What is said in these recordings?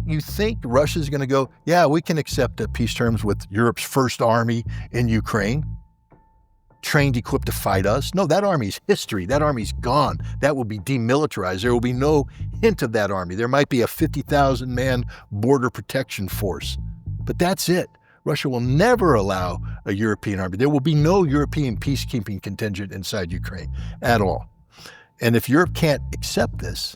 you think Russia's going to go, yeah, we can accept peace terms with Europe's first army in Ukraine, trained, equipped to fight us? No, that army's history. That army's gone. That will be demilitarized. There will be no hint of that army. There might be a 50,000-man border protection force, but that's it. Russia will never allow a European army. There will be no European peacekeeping contingent inside Ukraine at all. And if Europe can't accept this,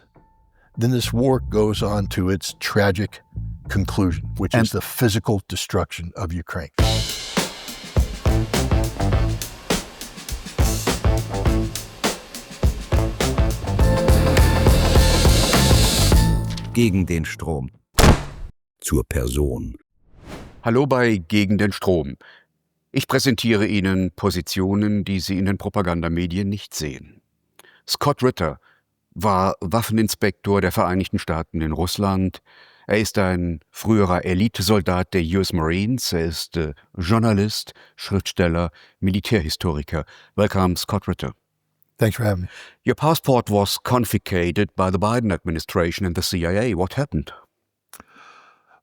then this war goes on to its tragic conclusion, which is the physical destruction of Ukraine. Gegen den Strom. Zur Person. Hallo bei Gegen den Strom. Ich präsentiere Ihnen Positionen, die Sie in den Propagandamedien nicht sehen. Scott Ritter war Waffeninspektor der Vereinigten Staaten in Russland. Er ist ein früherer Elitesoldat der US Marines. Er ist Journalist, Schriftsteller, Militärhistoriker. Welcome, Scott Ritter. Thanks for having me. Your passport was confiscated by the Biden administration and the CIA. What happened?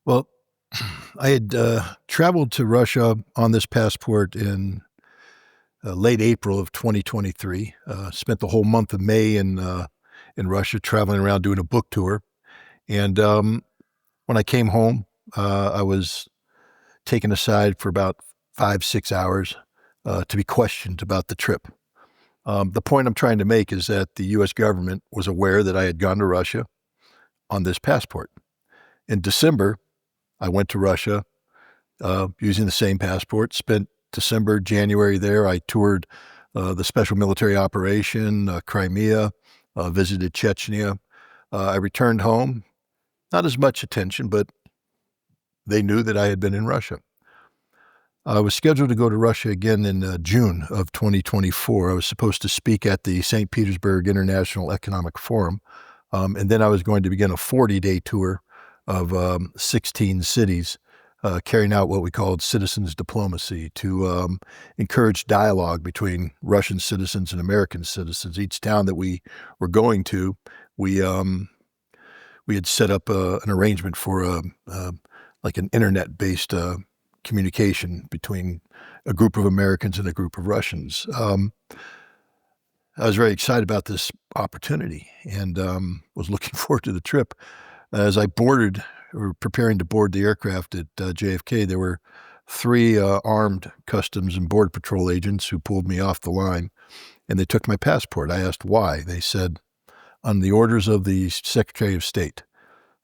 Well, I had traveled to Russia on this passport in late April of 2023. Spent the whole month of May in Russia, traveling around doing a book tour. And when I came home, I was taken aside for about 5-6 hours to be questioned about the trip. The point I'm trying to make is that the U.S. government was aware that I had gone to Russia on this passport. In December, I went to Russia using the same passport, spent December, January there. I toured the special military operation, Crimea, visited Chechnya. I returned home, not as much attention, but they knew that I had been in Russia. I was scheduled to go to Russia again in June of 2024. I was supposed to speak at the St. Petersburg International Economic Forum, and then I was going to begin a 40-day tour of 16 cities, carrying out what we called citizens diplomacy to encourage dialogue between Russian citizens and American citizens. Each town that we were going to, we had set up an arrangement for like an internet-based communication between a group of Americans and a group of Russians. I was very excited about this opportunity and was looking forward to the trip. As I preparing to board the aircraft at JFK, there were 3 armed Customs and Border Patrol agents who pulled me off the line, and they took my passport. I asked why. They said, on the orders of the Secretary of State.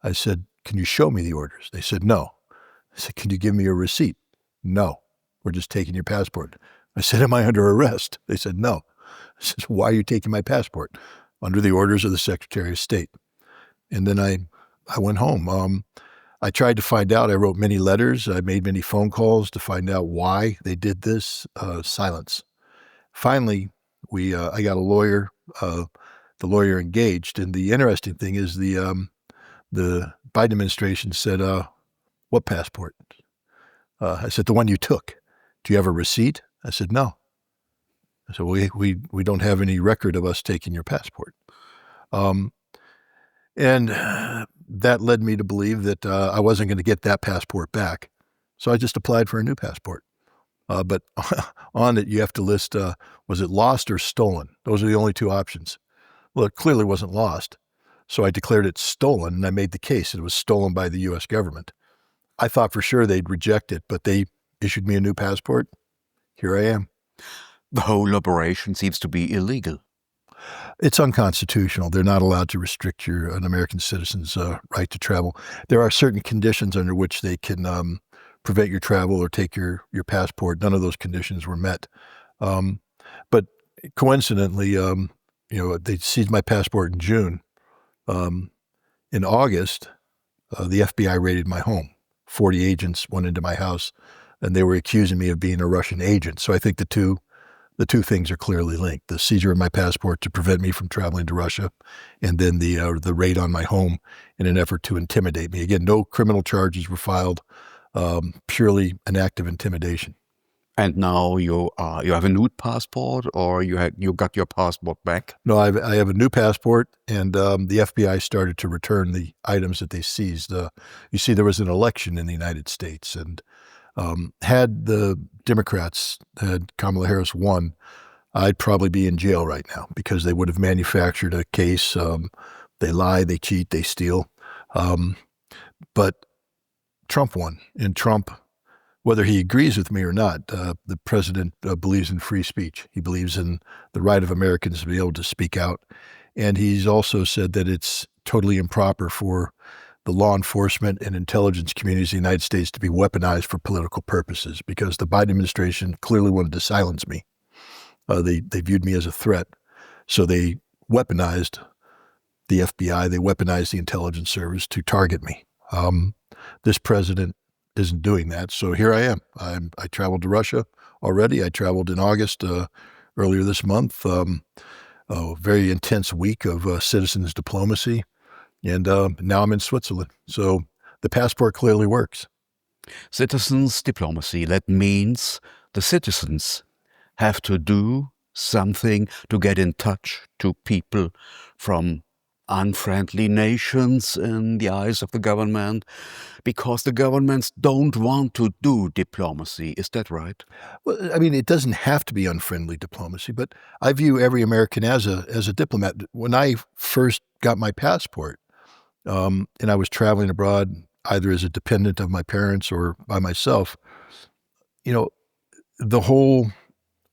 I said, can you show me the orders? They said, no. I said, can you give me a receipt? No. We're just taking your passport. I said, am I under arrest? They said, no. I said, why are you taking my passport? Under the orders of the Secretary of State. And then I went home. I tried to find out. I wrote many letters. I made many phone calls to find out why they did this. Silence. Finally, I got a lawyer. The lawyer engaged. And the interesting thing is the Biden administration said, what passport? I said, the one you took. Do you have a receipt? I said, no. I said, we don't have any record of us taking your passport. And that led me to believe that I wasn't going to get that passport back. So I just applied for a new passport. But on it, you have to list, was it lost or stolen? Those are the only 2 options. Well, it clearly wasn't lost. So I declared it stolen, and I made the case that it was stolen by the U.S. government. I thought for sure they'd reject it, but they issued me a new passport. Here I am. The whole operation seems to be illegal. It's unconstitutional. They're not allowed to restrict an American citizen's right to travel. There are certain conditions under which they can prevent your travel or take your passport. None of those conditions were met. But coincidentally, they seized my passport in June. In August, the FBI raided my home. 40 agents went into my house, and they were accusing me of being a Russian agent. So I think the two things are clearly linked: the seizure of my passport to prevent me from traveling to Russia, and then the raid on my home in an effort to intimidate me. Again, no criminal charges were filed, purely an act of intimidation. And now you have a new passport, or you got your passport back? No, I have a new passport, and the FBI started to return the items that they seized. You see, there was an election in the United States, and had the Democrats, had Kamala Harris won, I'd probably be in jail right now because they would have manufactured a case. They lie, they cheat, they steal. But Trump won, and Trump, whether he agrees with me or not, the president believes in free speech. He believes in the right of Americans to be able to speak out. And he's also said that it's totally improper for the law enforcement and intelligence communities of the United States to be weaponized for political purposes, because the Biden administration clearly wanted to silence me. They viewed me as a threat. So they weaponized the FBI, they weaponized the intelligence service to target me. This president isn't doing that. So here I am. I traveled to Russia already. I traveled in August, earlier this month. A very intense week of citizens diplomacy. And now I'm in Switzerland. So the passport clearly works. Citizens diplomacy, that means the citizens have to do something to get in touch to people from unfriendly nations in the eyes of the government, because the governments don't want to do diplomacy. Is that right? Well, I mean, it doesn't have to be unfriendly diplomacy, but I view every American as a diplomat. When I first got my passport, and I was traveling abroad, either as a dependent of my parents or by myself, the whole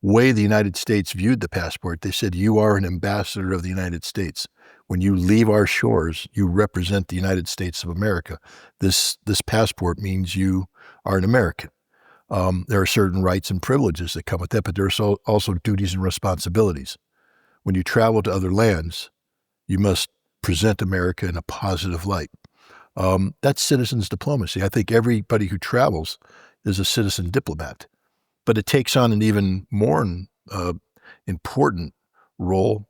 way the United States viewed the passport, they said, you are an ambassador of the United States. When you leave our shores, you represent the United States of America. This passport means you are an American. There are certain rights and privileges that come with that, but there are also duties and responsibilities. When you travel to other lands, you must present America in a positive light. That's citizens diplomacy. I think everybody who travels is a citizen diplomat, but it takes on an even more important role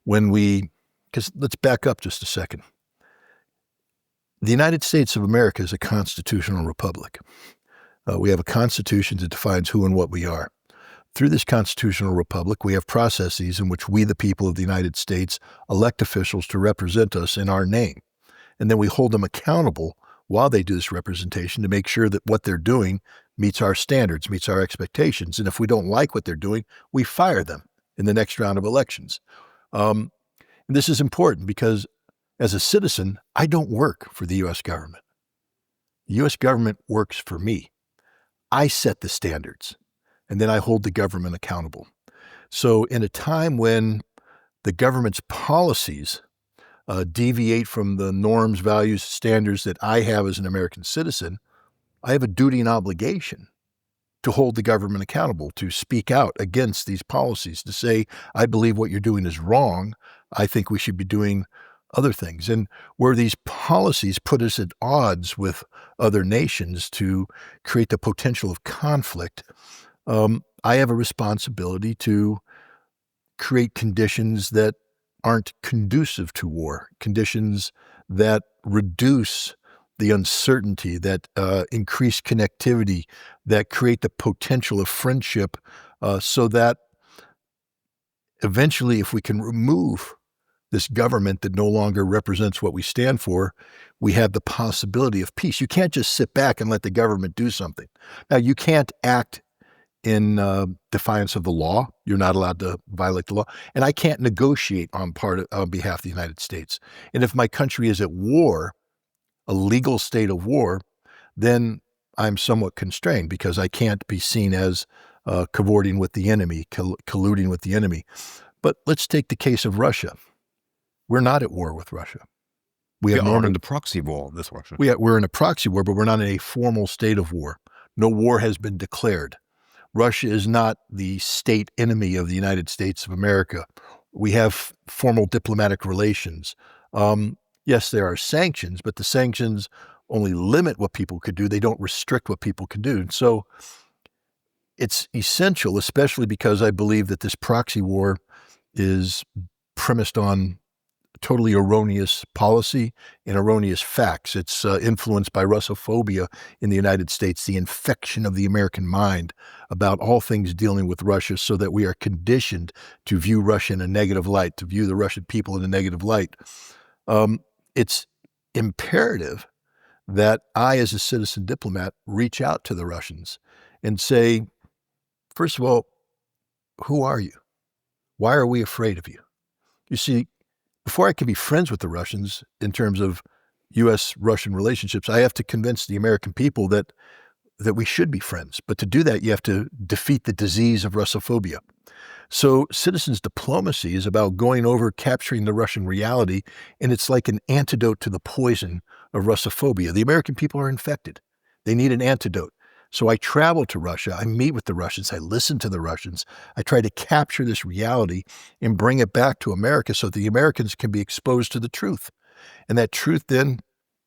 because let's back up just a second. The United States of America is a constitutional republic. We have a constitution that defines who and what we are. Through this constitutional republic, we have processes in which we, the people of the United States, elect officials to represent us in our name. And then we hold them accountable while they do this representation to make sure that what they're doing meets our standards, meets our expectations. And if we don't like what they're doing, we fire them in the next round of elections. And this is important because as a citizen, I don't work for the U.S. government. The U.S. government works for me. I set the standards, and then I hold the government accountable. So in a time when the government's policies deviate from the norms, values, standards that I have as an American citizen, I have a duty and obligation to hold the government accountable, to speak out against these policies, to say, I believe what you're doing is wrong. I think we should be doing other things. And where these policies put us at odds with other nations to create the potential of conflict, I have a responsibility to create conditions that aren't conducive to war, conditions that reduce the uncertainty, that increase connectivity, that create the potential of friendship, so that eventually, if we can remove this government that no longer represents what we stand for, we have the possibility of peace. You can't just sit back and let the government do something. Now, you can't act in defiance of the law. You're not allowed to violate the law. And I can't negotiate on behalf of the United States. And if my country is at war, a legal state of war, then I'm somewhat constrained because I can't be seen as cavorting with the enemy, colluding with the enemy. But let's take the case of Russia. We're not at war with Russia. We are in the proxy war with Russia. We're in a proxy war, but we're not in a formal state of war. No war has been declared. Russia is not the state enemy of the United States of America. We have formal diplomatic relations. Yes, there are sanctions, but the sanctions only limit what people could do. They don't restrict what people can do. And so it's essential, especially because I believe that this proxy war is premised on totally erroneous policy and erroneous facts. It's influenced by Russophobia in the United States, the infection of the American mind about all things dealing with Russia, so that we are conditioned to view Russia in a negative light, to view the Russian people in a negative light. It's imperative that I, as a citizen diplomat, reach out to the Russians and say, first of all, who are you? Why are we afraid of you? You see, before I can be friends with the Russians in terms of U.S.-Russian relationships, I have to convince the American people that we should be friends. But to do that, you have to defeat the disease of Russophobia. So citizens diplomacy is about going over, capturing the Russian reality, and it's like an antidote to the poison of Russophobia. The American people are infected. They need an antidote. So I travel to Russia, I meet with the Russians, I listen to the Russians, I try to capture this reality and bring it back to America so the Americans can be exposed to the truth. And that truth then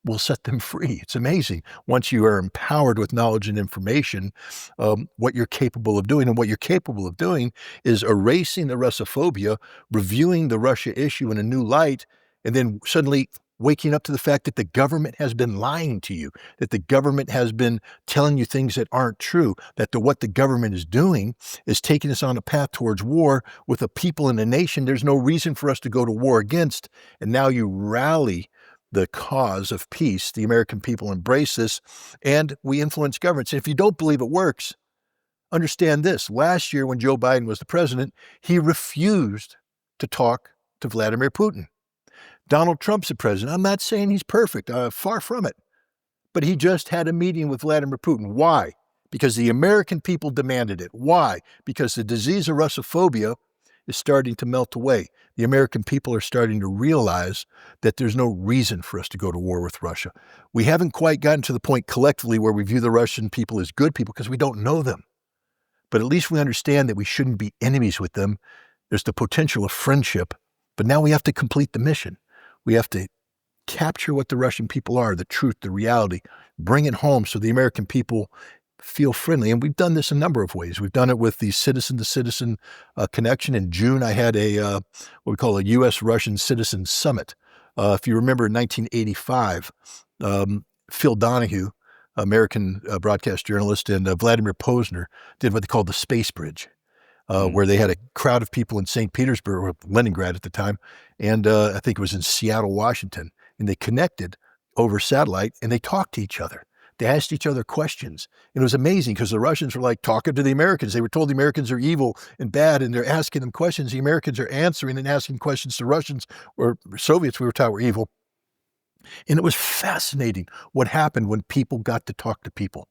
will set them free. It's amazing. Once you are empowered with knowledge and information, what you're capable of doing. And what you're capable of doing is erasing the Russophobia, reviewing the Russia issue in a new light, and then suddenly waking up to the fact that the government has been lying to you, that the government has been telling you things that aren't true, that what the government is doing is taking us on a path towards war with a people and a nation there's no reason for us to go to war against. And now you rally the cause of peace. The American people embrace this, and we influence governments. And if you don't believe it works, understand this. Last year when Joe Biden was the president, he refused to talk to Vladimir Putin. Donald Trump's the president. I'm not saying he's perfect, far from it. But he just had a meeting with Vladimir Putin. Why? Because the American people demanded it. Why? Because the disease of Russophobia is starting to melt away. The American people are starting to realize that there's no reason for us to go to war with Russia. We haven't quite gotten to the point collectively where we view the Russian people as good people because we don't know them. But at least we understand that we shouldn't be enemies with them. There's the potential of friendship, but now we have to complete the mission. We have to capture what the Russian people are, the truth, the reality, bring it home so the American people feel friendly. And we've done this a number of ways. We've done it with the citizen-to-citizen connection. In June, I had what we call a U.S.-Russian Citizen Summit. If you remember in 1985, Phil Donahue, American broadcast journalist, and Vladimir Posner did what they called the Space Bridge. Where they had a crowd of people in St. Petersburg, or Leningrad at the time, and I think it was in Seattle, Washington, and they connected over satellite, and they talked to each other. They asked each other questions. And it was amazing because the Russians were like talking to the Americans. They were told the Americans are evil and bad, and they're asking them questions. The Americans are answering and asking questions to Russians, or Soviets we were taught were evil. And it was fascinating what happened when people got to talk to people.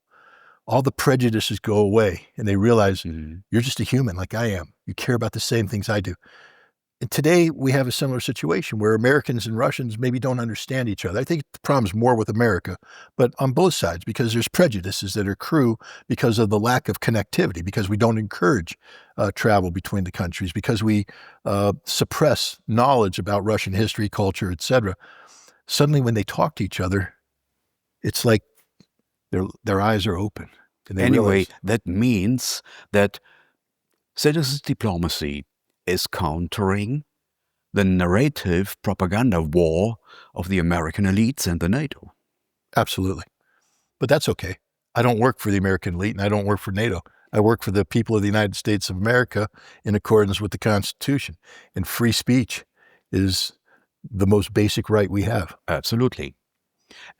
All the prejudices go away, and they realize you're just a human like I am. You care about the same things I do. And today we have a similar situation where Americans and Russians maybe don't understand each other. I think the problem is more with America, but on both sides, because there's prejudices that accrue because of the lack of connectivity, because we don't encourage travel between the countries, because we suppress knowledge about Russian history, culture, etc. Suddenly when they talk to each other, it's like their eyes are open. And they realize, that means that citizens diplomacy is countering the narrative propaganda war of the American elites and the NATO. Absolutely. But that's okay. I don't work for the American elite, and I don't work for NATO. I work for the people of the United States of America in accordance with the Constitution. And free speech is the most basic right we have. Absolutely.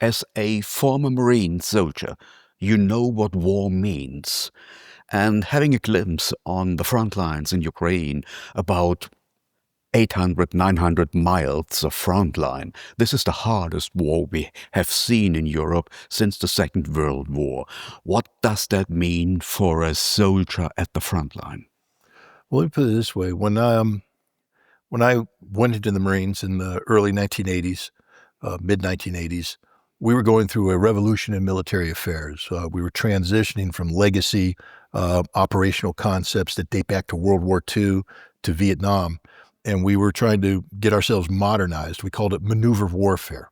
As a former Marine soldier, you know what war means. And having a glimpse on the front lines in Ukraine, about 800, 900 miles of front line, this is the hardest war we have seen in Europe since the Second World War. What does that mean for a soldier at the front line? Well, let me put it this way. When I went into the Marines in the early 1980s, mid-1980s, we were going through a revolution in military affairs. We were transitioning from legacy operational concepts that date back to World War II to Vietnam, and we were trying to get ourselves modernized. We called it maneuver warfare.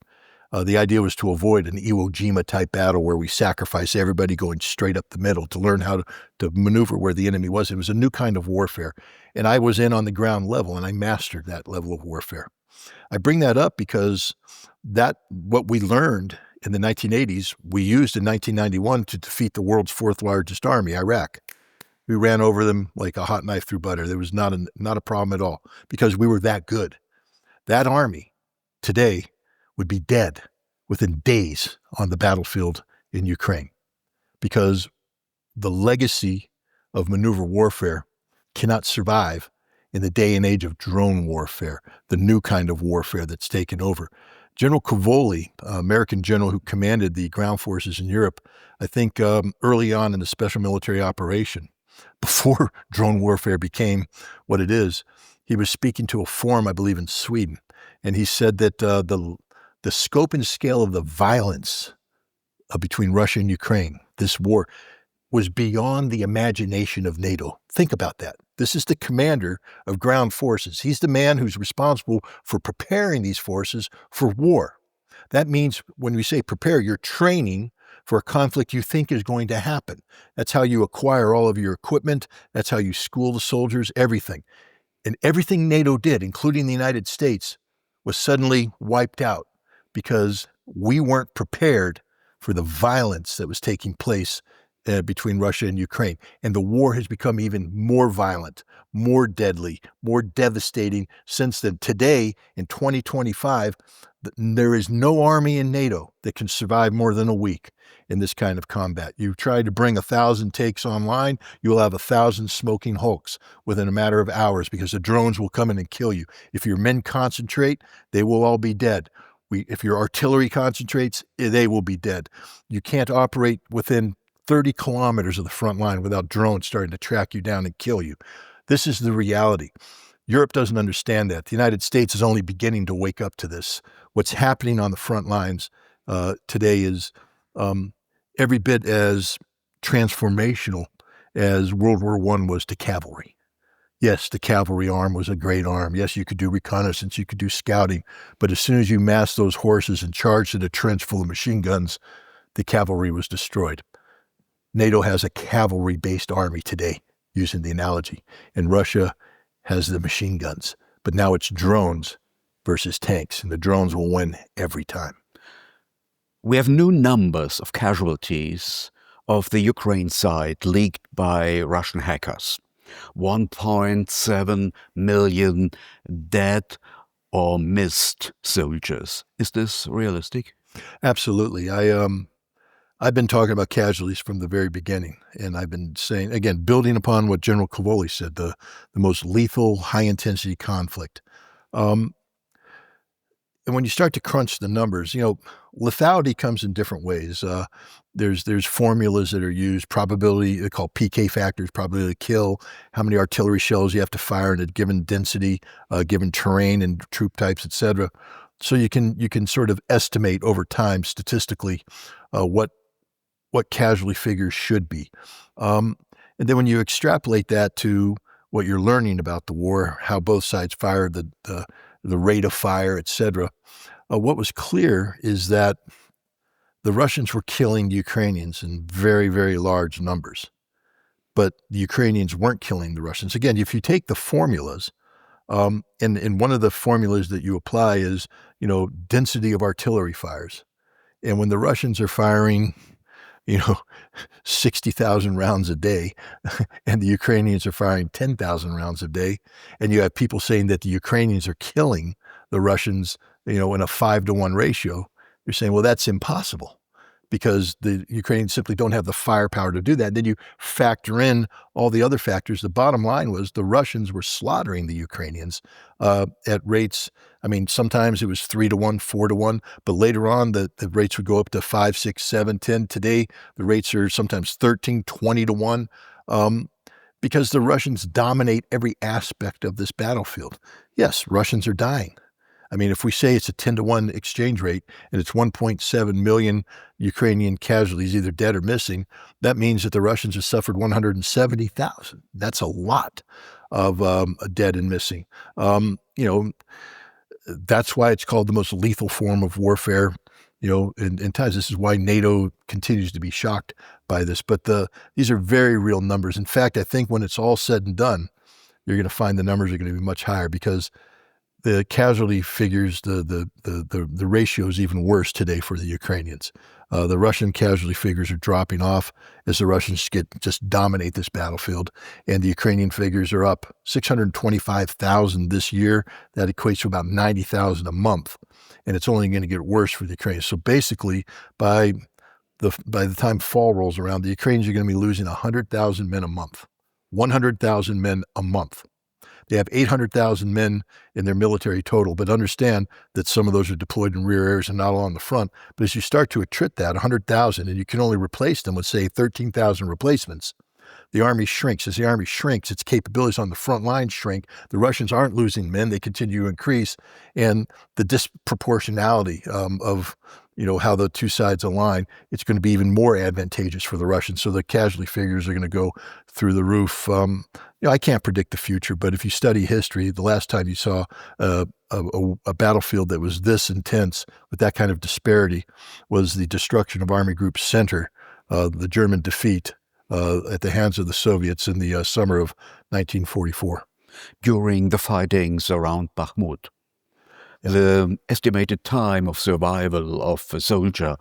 The idea was to avoid an Iwo Jima-type battle where we sacrifice everybody going straight up the middle, to learn how to maneuver where the enemy was. It was a new kind of warfare, and I was in on the ground level, and I mastered that level of warfare. I bring that up because what we learned in the 1980s, we used in 1991 to defeat the world's fourth largest army, Iraq. We ran over them like a hot knife through butter. There was not a problem at all because we were that good. That army today would be dead within days on the battlefield in Ukraine because the legacy of maneuver warfare cannot survive in the day and age of drone warfare, the new kind of warfare that's taken over. General Cavoli, American general who commanded the ground forces in Europe, I think early on in the special military operation, before drone warfare became what it is, he was speaking to a forum, I believe, in Sweden, and he said that the scope and scale of the violence between Russia and Ukraine, this war, was beyond the imagination of NATO. Think about that. This is the commander of ground forces. He's the man who's responsible for preparing these forces for war. That means when we say prepare, you're training for a conflict you think is going to happen. That's how you acquire all of your equipment. That's how you school the soldiers, everything. And everything NATO did, including the United States, was suddenly wiped out because we weren't prepared for the violence that was taking place between Russia and Ukraine. And the war has become even more violent, more deadly, more devastating since then. Today, in 2025, there is no army in NATO that can survive more than a week in this kind of combat. You try to bring 1,000 takes online, you'll have 1,000 smoking hulks within a matter of hours because the drones will come in and kill you. If your men concentrate, they will all be dead. If your artillery concentrates, they will be dead. You can't operate within 30 kilometers of the front line without drones starting to track you down and kill you. This is the reality. Europe doesn't understand that. The United States is only beginning to wake up to this. What's happening on the front lines today is every bit as transformational as World War I was to cavalry. Yes, the cavalry arm was a great arm. Yes, you could do reconnaissance, you could do scouting, but as soon as you massed those horses and charged in a trench full of machine guns, the cavalry was destroyed. NATO has a cavalry-based army today, using the analogy, and Russia has the machine guns. But now it's drones versus tanks, and the drones will win every time. We have new numbers of casualties of the Ukraine side leaked by Russian hackers. 1.7 million dead or missed soldiers. Is this realistic? Absolutely. I've been talking about casualties from the very beginning, and I've been saying, again, building upon what General Cavoli said, the most lethal, high-intensity conflict. And when you start to crunch the numbers, lethality comes in different ways. There's formulas that are used, probability, they're called PK factors, probability to kill, how many artillery shells you have to fire in a given density, given terrain and troop types, et cetera. So you can sort of estimate over time statistically what casualty figures should be. And then when you extrapolate that to what you're learning about the war, how both sides fired, the rate of fire, et cetera, what was clear is that the Russians were killing Ukrainians in very, very large numbers. But the Ukrainians weren't killing the Russians. Again, if you take the formulas, and one of the formulas that you apply is, density of artillery fires. And when the Russians are firing, 60,000 rounds a day, and the Ukrainians are firing 10,000 rounds a day, and you have people saying that the Ukrainians are killing the Russians, in a 5-to-1 ratio, you're saying, well, that's impossible because the Ukrainians simply don't have the firepower to do that. Then you factor in all the other factors. The bottom line was the Russians were slaughtering the Ukrainians at rates. Sometimes it was 3-to-1, 4-to-1, but later on the rates would go up to 5, 6, 7, 10. Today, the rates are sometimes 13, 20-to-1 because the Russians dominate every aspect of this battlefield. Yes, Russians are dying. If we say it's a 10-to-1 exchange rate and it's 1.7 million Ukrainian casualties, either dead or missing, that means that the Russians have suffered 170,000. That's a lot of dead and missing. That's why it's called the most lethal form of warfare, in times. This is why NATO continues to be shocked by this. But these are very real numbers. In fact, I think when it's all said and done, you're going to find the numbers are going to be much higher because the casualty figures, the ratio is even worse today for the Ukrainians. The Russian casualty figures are dropping off as the Russians just dominate this battlefield, and the Ukrainian figures are up 625,000 this year. That equates to about 90,000 a month, and it's only going to get worse for the Ukrainians. So basically, by the time fall rolls around, the Ukrainians are going to be losing 100,000 men a month. 100,000 men a month. They have 800,000 men in their military total, but understand that some of those are deployed in rear areas and not all on the front. But as you start to attrit that, 100,000, and you can only replace them with, say, 13,000 replacements, the army shrinks. As the army shrinks, its capabilities on the front line shrink. The Russians aren't losing men. They continue to increase. And the disproportionality of how the two sides align, it's going to be even more advantageous for the Russians. So the casualty figures are going to go through the roof. I can't predict the future, but if you study history, the last time you saw a battlefield that was this intense with that kind of disparity was the destruction of Army Group Center, the German defeat at the hands of the Soviets in the summer of 1944. During the fightings around Bakhmut, the estimated time of survival of a soldier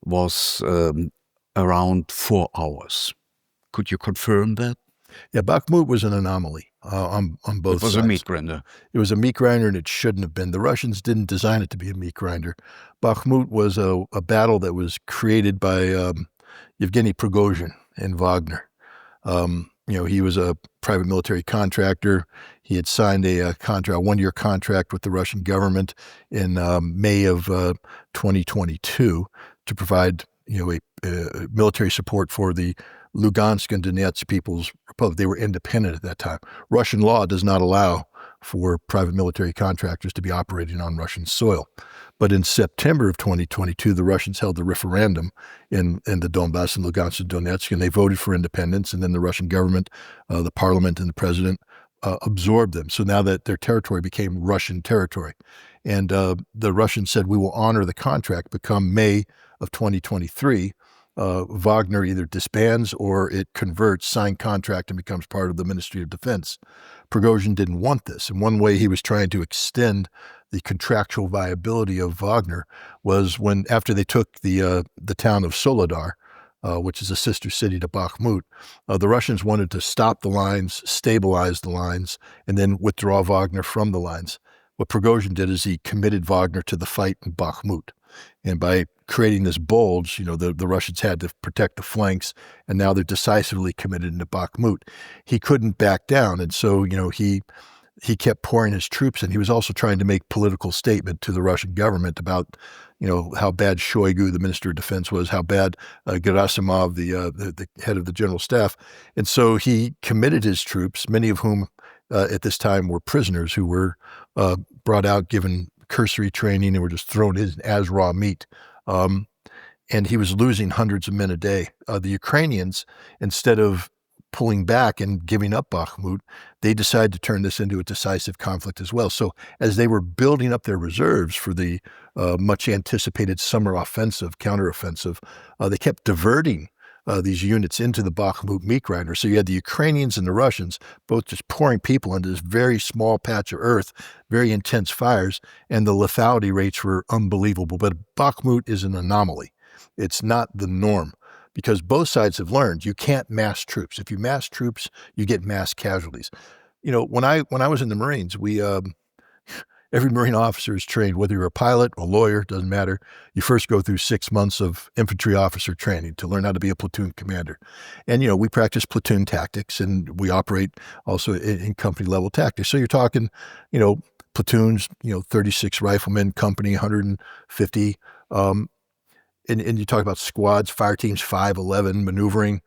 was around 4 hours. Could you confirm that? Yeah, Bakhmut was an anomaly on both sides. It was a meat grinder. It was a meat grinder, and it shouldn't have been. The Russians didn't design it to be a meat grinder. Bakhmut was a battle that was created by Yevgeny Prigozhin and Wagner. He was a private military contractor. He had signed a one-year contract with the Russian government in May of 2022 to provide military support for the Lugansk and Donetsk People's Republic. They were independent at that time. Russian law does not allow for private military contractors to be operating on Russian soil. But in September of 2022, the Russians held the referendum in the Donbass and Lugansk and Donetsk, and they voted for independence. And then the Russian government, the parliament and the president absorbed them. So now that their territory became Russian territory. And the Russians said, we will honor the contract. But come May of 2023, Wagner either disbands or it converts, signed contract, and becomes part of the Ministry of Defense. Prigozhin didn't want this. And one way he was trying to extend the contractual viability of Wagner was when, after they took the town of Soledar, which is a sister city to Bakhmut, the Russians wanted to stop the lines, stabilize the lines, and then withdraw Wagner from the lines. What Prigozhin did is he committed Wagner to the fight in Bakhmut. And by creating this bulge, the Russians had to protect the flanks, and now they're decisively committed into Bakhmut. He couldn't back down, and so, he kept pouring his troops in. He was also trying to make political statement to the Russian government about, how bad Shoigu, the Minister of Defense, was, how bad Gerasimov, the head of the General Staff. And so he committed his troops, many of whom at this time were prisoners who were brought out, given cursory training, and were just thrown in as raw meat. And he was losing hundreds of men a day. The Ukrainians, instead of pulling back and giving up Bakhmut, they decided to turn this into a decisive conflict as well. So as they were building up their reserves for the much anticipated summer offensive, counteroffensive, they kept diverting these units into the Bakhmut meat grinder. So you had the Ukrainians and the Russians both just pouring people into this very small patch of earth, very intense fires, and the lethality rates were unbelievable. But Bakhmut is an anomaly. It's not the norm, because both sides have learned you can't mass troops. If you mass troops, you get mass casualties. When I was in the Marines, every Marine officer is trained, whether you're a pilot, a lawyer, doesn't matter. You first go through 6 months of infantry officer training to learn how to be a platoon commander. And, we practice platoon tactics, and we operate also in company level tactics. So you're talking, platoons, 36 riflemen, company, 150. And you talk about squads, fire teams, 5, 11, maneuvering.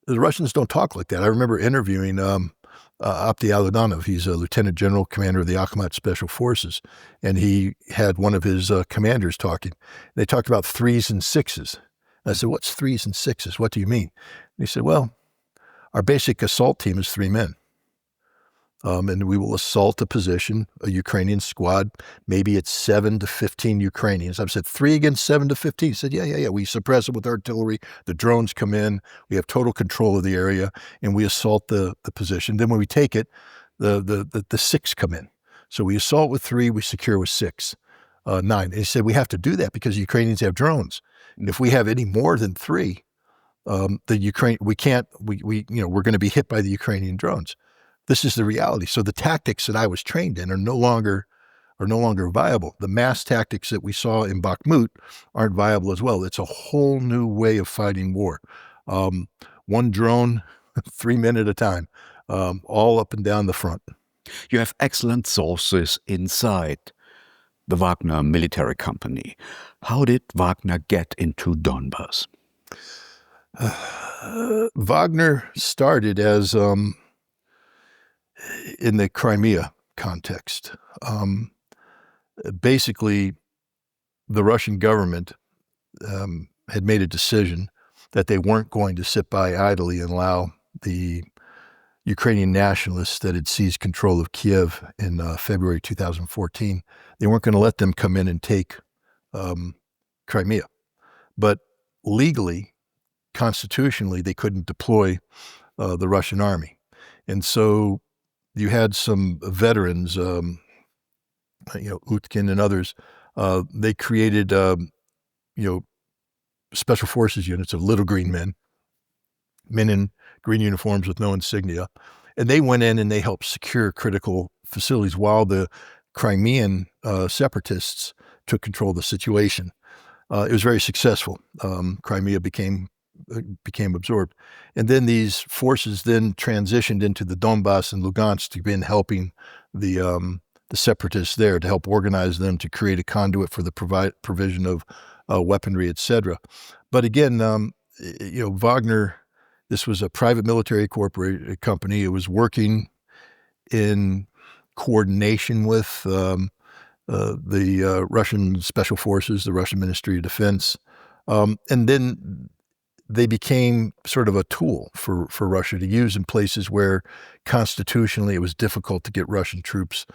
The Russians don't talk like that. I remember interviewing Abdi Aludanov. He's a lieutenant general, commander of the Bakhmut Special Forces, and he had one of his commanders talking. They talked about 3s and 6s. I said, what's 3s and 6s? What do you mean? And he said, well, our basic assault team is 3 men. And we will assault a position, a Ukrainian squad. Maybe it's 7 to 15 Ukrainians. I've said 3 against 7 to 15. He said, yeah. We suppress it with artillery. The drones come in. We have total control of the area, and we assault the position. Then when we take it, the 6 come in. So we assault with 3, we secure with 6, 9. And he said, we have to do that because the Ukrainians have drones. If we have any more than 3, we're going to be hit by the Ukrainian drones. This is the reality. So the tactics that I was trained in are no longer viable. The mass tactics that we saw in Bakhmut aren't viable as well. It's a whole new way of fighting war. One drone, 3 men at a time, all up and down the front. You have excellent sources inside the Wagner military company. How did Wagner get into Donbass? Wagner started as in the Crimea context. Basically, the Russian government had made a decision that they weren't going to sit by idly and allow the Ukrainian nationalists that had seized control of Kiev in February 2014, they weren't going to let them come in and take Crimea. But legally, constitutionally, they couldn't deploy the Russian army. And so you had some veterans, Utkin and others, they created, special forces units of little green men in green uniforms with no insignia. And they went in and they helped secure critical facilities while the Crimean separatists took control of the situation. It was very successful. Crimea became absorbed. And then these forces then transitioned into the Donbass and Lugansk to begin helping the separatists there, to help organize them, to create a conduit for the provision of weaponry, etc. But again, Wagner, this was a private military company. It was working in coordination with the Russian special forces, the Russian Ministry of Defense. And then they became sort of a tool for Russia to use in places where constitutionally it was difficult to get Russian troops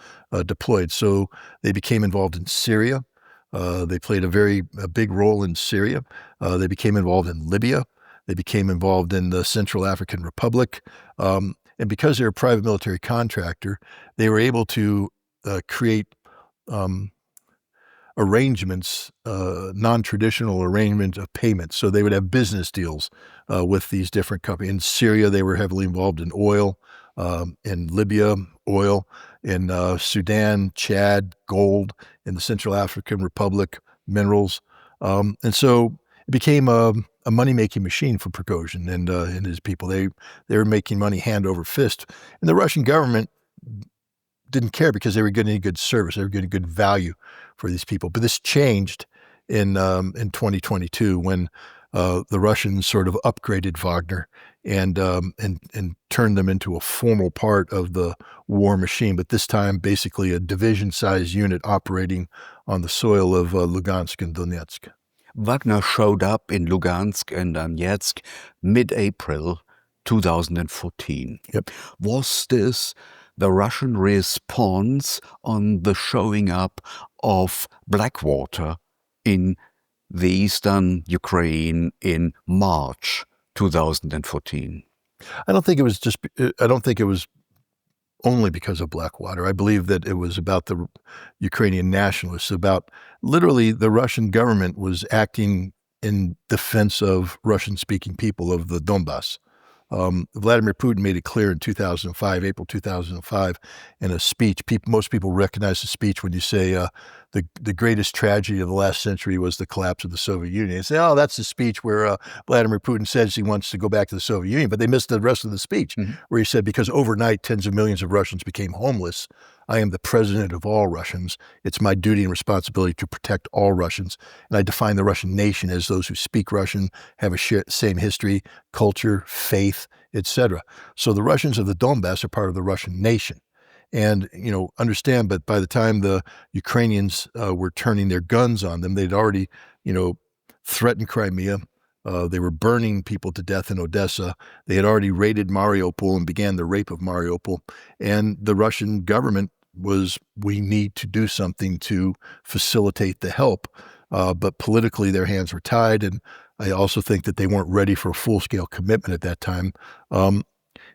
deployed. So they became involved in Syria. They played a big role in Syria. They became involved in Libya. They became involved in the Central African Republic. And because they're a private military contractor, they were able to create arrangements, non-traditional arrangements of payments. So they would have business deals with these different companies. In Syria, they were heavily involved in oil, in Libya, oil, in Sudan, Chad, gold, in the Central African Republic, minerals. And so it became a money-making machine for Prigozhin and his people. They were making money hand over fist. And the Russian government didn't care because they were getting a good service. They were getting good value for these people. But this changed in 2022 when the Russians sort of upgraded Wagner and turned them into a formal part of the war machine. But this time, basically a division-sized unit operating on the soil of Lugansk and Donetsk. Wagner showed up in Lugansk and Donetsk mid-April 2014. Yep. Was this the Russian response on the showing up of Blackwater in the eastern Ukraine in March 2014? I don't think it was only because of Blackwater. I believe that it was about the Ukrainian nationalists, about literally the Russian government was acting in defense of Russian-speaking people of the Donbass. Vladimir Putin made it clear in April 2005, in a speech. Most people recognize the speech when you say the greatest tragedy of the last century was the collapse of the Soviet Union. They say, oh, that's the speech where Vladimir Putin says he wants to go back to the Soviet Union, but they missed the rest of the speech, where he said, because overnight tens of millions of Russians became homeless, I am the president of all Russians. It's my duty and responsibility to protect all Russians. And I define the Russian nation as those who speak Russian, have a same history, culture, faith, etc. So the Russians of the Donbass are part of the Russian nation. And, understand, but by the time the Ukrainians were turning their guns on them, they'd already, threatened Crimea. They were burning people to death in Odessa. They had already raided Mariupol and began the rape of Mariupol. And the Russian government was, we need to do something to facilitate the help. But politically, their hands were tied. And I also think that they weren't ready for a full-scale commitment at that time.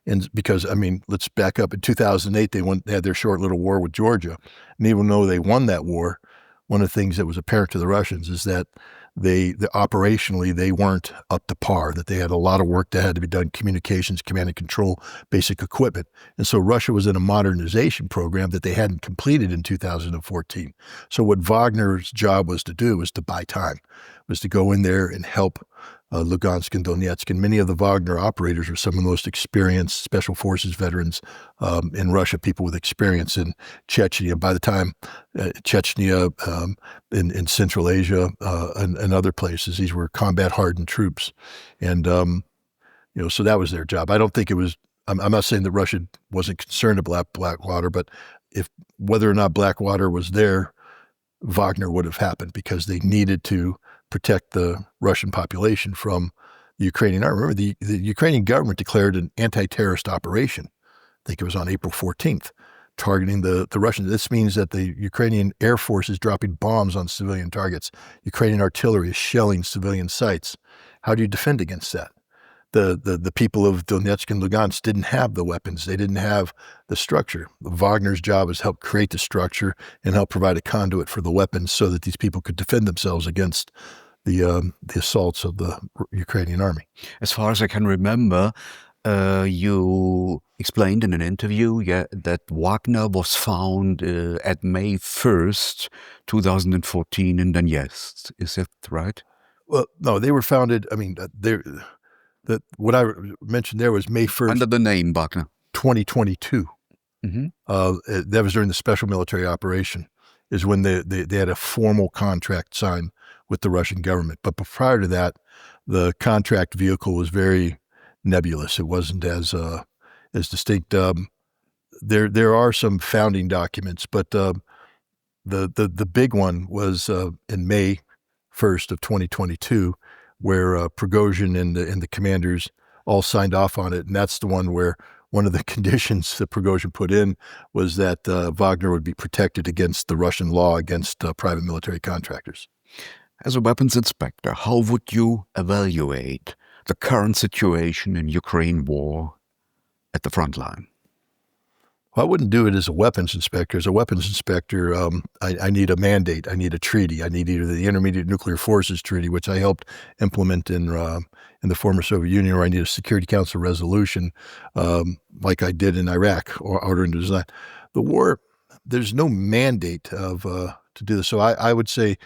And because, I mean, let's back up. In 2008, they had their short little war with Georgia. And even though they won that war, one of the things that was apparent to the Russians is that operationally, they weren't up to par, that they had a lot of work that had to be done, communications, command and control, basic equipment. And so Russia was in a modernization program that they hadn't completed in 2014. So what Wagner's job was to do was to buy time, was to go in there and help Lugansk and Donetsk. And many of the Wagner operators are some of the most experienced special forces veterans in Russia, people with experience in Chechnya. By the time Chechnya, in Central Asia and other places, these were combat-hardened troops. And, so that was their job. I don't think it was, I'm not saying that Russia wasn't concerned about Blackwater, but whether or not Blackwater was there, Wagner would have happened because they needed to protect the Russian population from the Ukrainian army. Remember, the Ukrainian government declared an anti-terrorist operation. I think it was on April 14th, targeting the Russians. This means that the Ukrainian Air Force is dropping bombs on civilian targets. Ukrainian artillery is shelling civilian sites. How do you defend against that? The people of Donetsk and Lugansk didn't have the weapons. They didn't have the structure. Wagner's job is help create the structure and help provide a conduit for the weapons so that these people could defend themselves against the assaults of the Ukrainian army. As far as I can remember, you explained in an interview that Wagner was found at May 1st, 2014 in Donetsk. Is that right? Well, no, they were founded, what I mentioned there was May 1st. Under the name Wagner. 2022. Mm-hmm. That was during the special military operation, is when they had a formal contract signed with the Russian government. But prior to that, the contract vehicle was very nebulous. It wasn't as distinct. There are some founding documents, but the big one was in May 1st of 2022, where Prigozhin and the commanders all signed off on it. And that's the one where one of the conditions that Prigozhin put in was that Wagner would be protected against the Russian law against private military contractors. As a weapons inspector, how would you evaluate the current situation in Ukraine war at the front line? Well, I wouldn't do it as a weapons inspector. As a weapons inspector, I need a mandate. I need a treaty. I need either the Intermediate Nuclear Forces Treaty, which I helped implement in the former Soviet Union, or I need a Security Council resolution like I did in Iraq, or ordering to design. The war, there's no mandate to do this. So I would say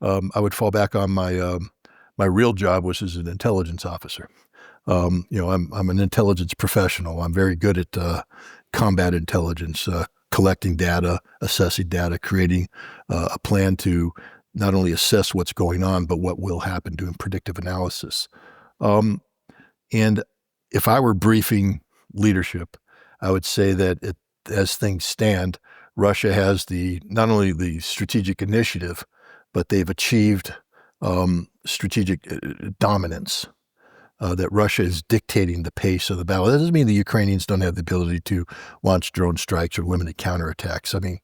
I would fall back on my real job, which is an intelligence officer. I'm an intelligence professional. I'm very good at combat intelligence, collecting data, assessing data, creating a plan to not only assess what's going on, but what will happen, doing predictive analysis. And if I were briefing leadership, I would say that as things stand, Russia has not only the strategic initiative, but they've achieved strategic dominance. That Russia is dictating the pace of the battle. That doesn't mean the Ukrainians don't have the ability to launch drone strikes or limited counterattacks. I mean,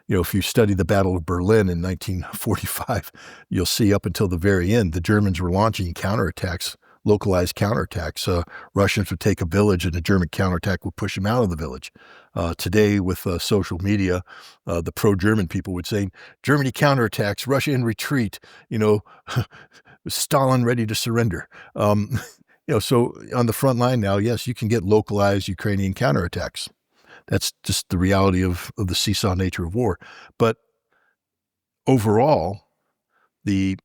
if you study the Battle of Berlin in 1945, you'll see up until the very end, the Germans were launching counterattacks, localized counterattacks. Russians would take a village and a German counterattack would push them out of the village. Today, with social media, the pro-German people would say, Germany counterattacks, Russia in retreat, Stalin ready to surrender. So on the front line now, yes, you can get localized Ukrainian counterattacks. That's just the reality of the seesaw nature of war. But overall, the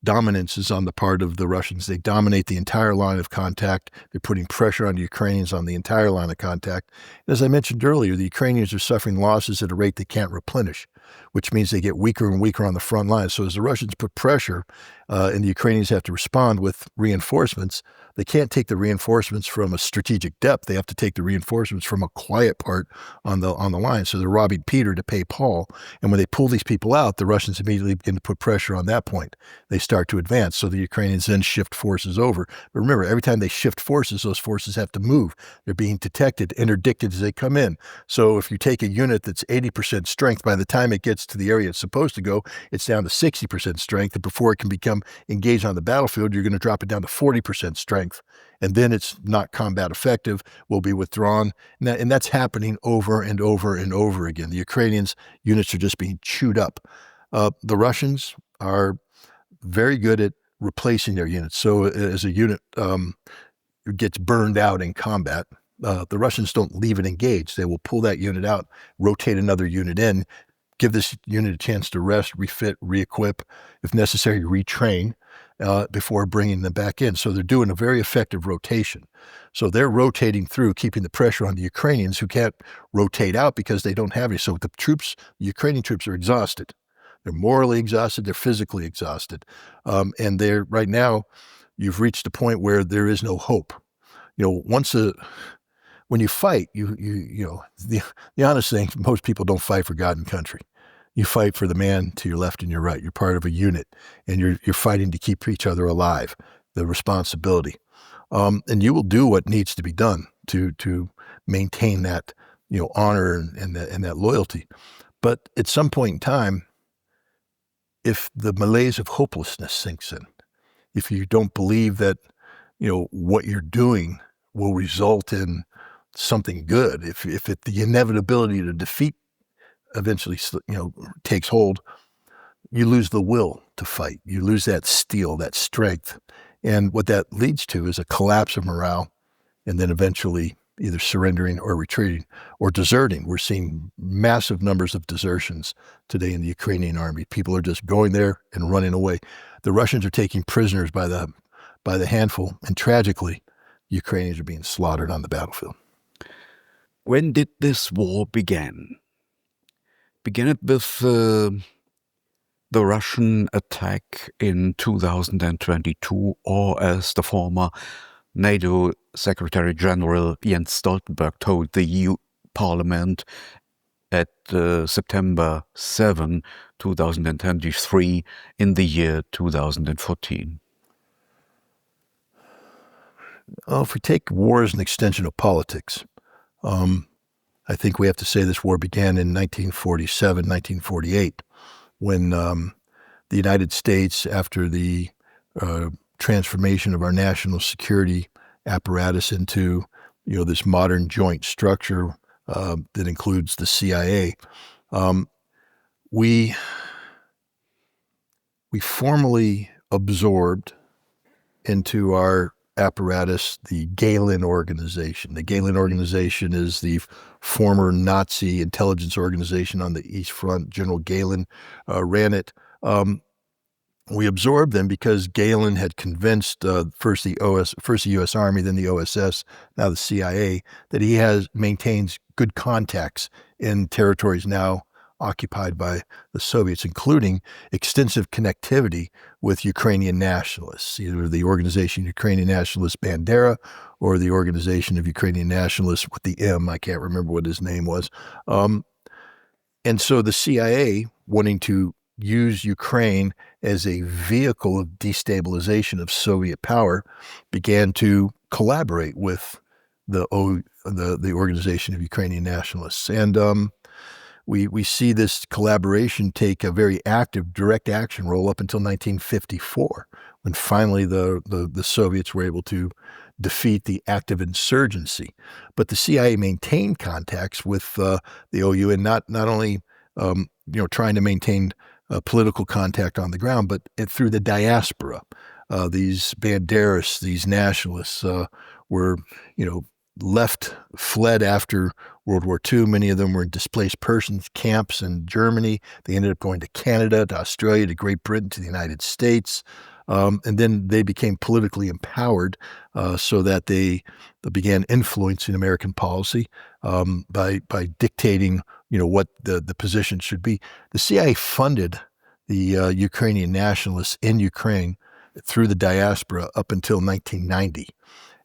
dominance is on the part of the Russians. They dominate the entire line of contact. They're putting pressure on the Ukrainians on the entire line of contact. And as I mentioned earlier, the Ukrainians are suffering losses at a rate they can't replenish, which means they get weaker and weaker on the front line. So as the Russians put pressure and the Ukrainians have to respond with reinforcements, they can't take the reinforcements from a strategic depth. They have to take the reinforcements from a quiet part on the line. So they're robbing Peter to pay Paul. And when they pull these people out, the Russians immediately begin to put pressure on that point. They start to advance. So the Ukrainians then shift forces over. But remember, every time they shift forces, those forces have to move. They're being detected, interdicted as they come in. So if you take a unit that's 80% strength, by the time it gets to the area it's supposed to go, it's down to 60% strength. And before it can become engaged on the battlefield, you're going to drop it down to 40% strength. And then it's not combat effective, will be withdrawn. And that's happening over and over and over again. The Ukrainians' units are just being chewed up. The Russians are very good at replacing their units. So as a unit gets burned out in combat, the Russians don't leave it engaged. They will pull that unit out, rotate another unit in, give this unit a chance to rest, refit, re-equip, if necessary, retrain before bringing them back in. So they're doing a very effective rotation. So they're rotating through, keeping the pressure on the Ukrainians who can't rotate out because they don't have any. So the Ukrainian troops are exhausted. They're morally exhausted. They're physically exhausted. And they're right now, you've reached a point where there is no hope. When you fight, the honest thing, most people don't fight for God and country. You fight for the man to your left and your right. You're part of a unit, and you're fighting to keep each other alive, the responsibility. And you will do what needs to be done to maintain that, honor and that loyalty. But at some point in time, if the malaise of hopelessness sinks in, if you don't believe that, what you're doing will result in something good, if the inevitability to defeat eventually, takes hold, you lose the will to fight. You lose that steel, that strength. And what that leads to is a collapse of morale, and then eventually either surrendering or retreating or deserting. We're seeing massive numbers of desertions today in the Ukrainian army. People are just going there and running away. The Russians are taking prisoners by the handful, and tragically, Ukrainians are being slaughtered on the battlefield. When did this war begin? Began it with the Russian attack in 2022, or as the former NATO Secretary General Jens Stoltenberg told the EU Parliament at September 7, 2023, in the year 2014? Well, if we take war as an extension of politics, I think we have to say this war began in 1947, 1948, when the United States, after the transformation of our national security apparatus into, this modern joint structure that includes the CIA, we formally absorbed into our apparatus the Gehlen organization. The Gehlen organization is the former Nazi intelligence organization on the East Front. General Gehlen ran it. We absorbed them because Gehlen had convinced first the U.S. Army, then the OSS, now the CIA, that he maintains good contacts in territories now occupied by the Soviets, including extensive connectivity with Ukrainian nationalists, either the organization Ukrainian Nationalist Bandera or the organization of Ukrainian nationalists with the M. I can't remember what his name was. And so the CIA, wanting to use Ukraine as a vehicle of destabilization of Soviet power, began to collaborate with the organization of Ukrainian nationalists. And we see this collaboration take a very active direct action role up until 1954, when finally the Soviets were able to defeat the active insurgency. But the CIA maintained contacts with the OU, and not only trying to maintain political contact on the ground, but through the diaspora. These Banderas, these nationalists were, fled after World War II. Many of them were in displaced persons camps in Germany. They ended up going to Canada, to Australia, to Great Britain, to the United States. And then they became politically empowered so that they began influencing American policy by dictating, what the position should be. The CIA funded the Ukrainian nationalists in Ukraine through the diaspora up until 1990.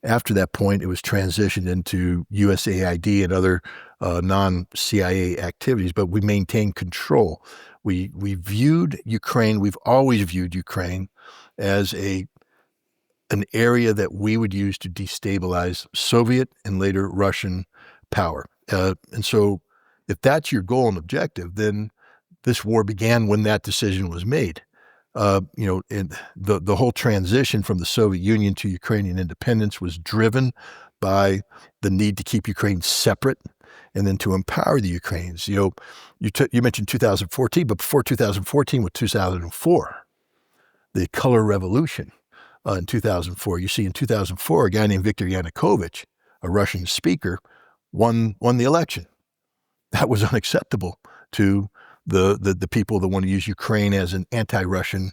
After that point, it was transitioned into USAID and other non-CIA activities, but we maintained control. We viewed Ukraine, we've always viewed Ukraine as an area that we would use to destabilize Soviet and later Russian power. And so if that's your goal and objective, then this war began when that decision was made. And the whole transition from the Soviet Union to Ukrainian independence was driven by the need to keep Ukraine separate and then to empower the Ukrainians. You mentioned 2014, but before 2014 was 2004, the color revolution in 2004. You see, in 2004, a guy named Viktor Yanukovych, a Russian speaker, won the election. That was unacceptable to the people that want to use Ukraine as an anti-Russian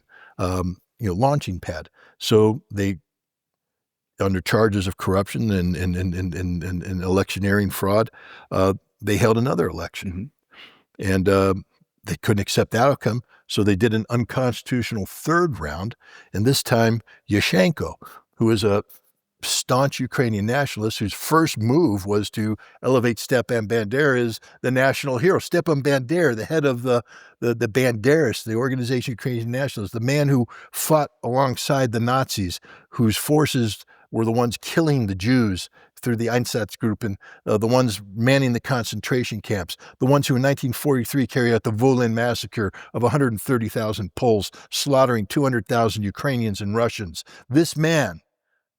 launching pad. So they, under charges of corruption and electioneering fraud, they held another election. Mm-hmm. And they couldn't accept the outcome, so they did an unconstitutional third round. And this time, Yushchenko, who is a staunch Ukrainian nationalist whose first move was to elevate Stepan Bandera as the national hero. Stepan Bandera, the head of the Banderists, the organization of Ukrainian nationalists, the man who fought alongside the Nazis, whose forces were the ones killing the Jews through the Einsatzgruppe, and the ones manning the concentration camps, the ones who in 1943 carried out the Volyn massacre of 130,000 Poles, slaughtering 200,000 Ukrainians and Russians. This man,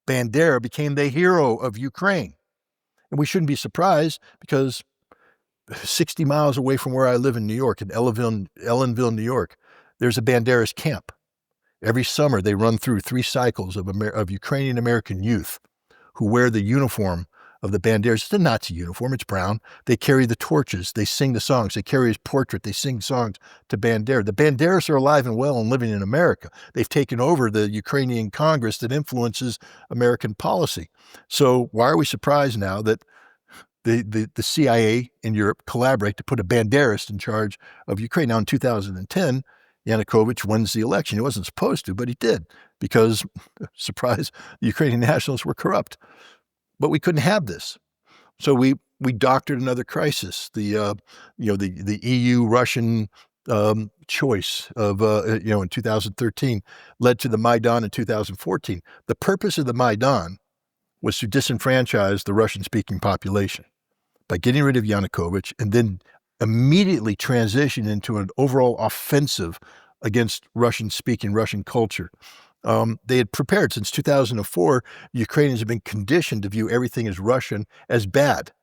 Bandera, became the hero of Ukraine. And we shouldn't be surprised, because 60 miles away from where I live in New York, in Ellenville, New York, there's a Banderist camp. Every summer, they run through 3 cycles of Ukrainian-American youth who wear the uniform of the Banderas. It's the Nazi uniform. It's brown. They carry the torches. They sing the songs. They carry his portrait. They sing songs to Bandera. The Banderas are alive and well and living in America. They've taken over the Ukrainian Congress that influences American policy. So why are we surprised now that the CIA in Europe collaborate to put a Banderist in charge of Ukraine? Now, in 2010, Yanukovych wins the election. He wasn't supposed to, but he did, because, surprise, the Ukrainian nationalists were corrupt. But we couldn't have this. So we doctored another crisis. The EU-Russian choice of, in 2013 led to the Maidan in 2014. The purpose of the Maidan was to disenfranchise the Russian-speaking population by getting rid of Yanukovych and then immediately transition into an overall offensive against Russian-speaking, Russian culture. They had prepared since 2004. Ukrainians have been conditioned to view everything as Russian as bad.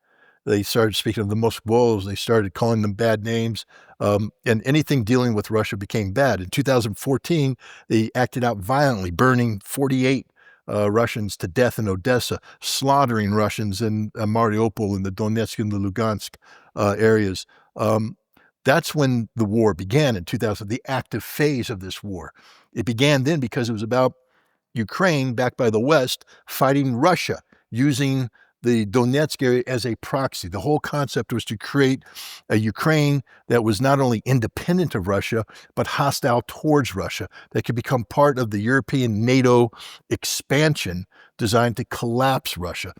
They started speaking of the Moskvos. They started calling them bad names, and anything dealing with Russia became bad. In 2014, they acted out violently, burning 48 Russians to death in Odessa, slaughtering Russians in Mariupol, in the Donetsk and the Lugansk areas. That's when the war began in 2000, the active phase of this war. It began then because it was about Ukraine, backed by the West, fighting Russia, using the Donetsk area as a proxy. The whole concept was to create a Ukraine that was not only independent of Russia, but hostile towards Russia, that could become part of the European NATO expansion designed to collapse Russia.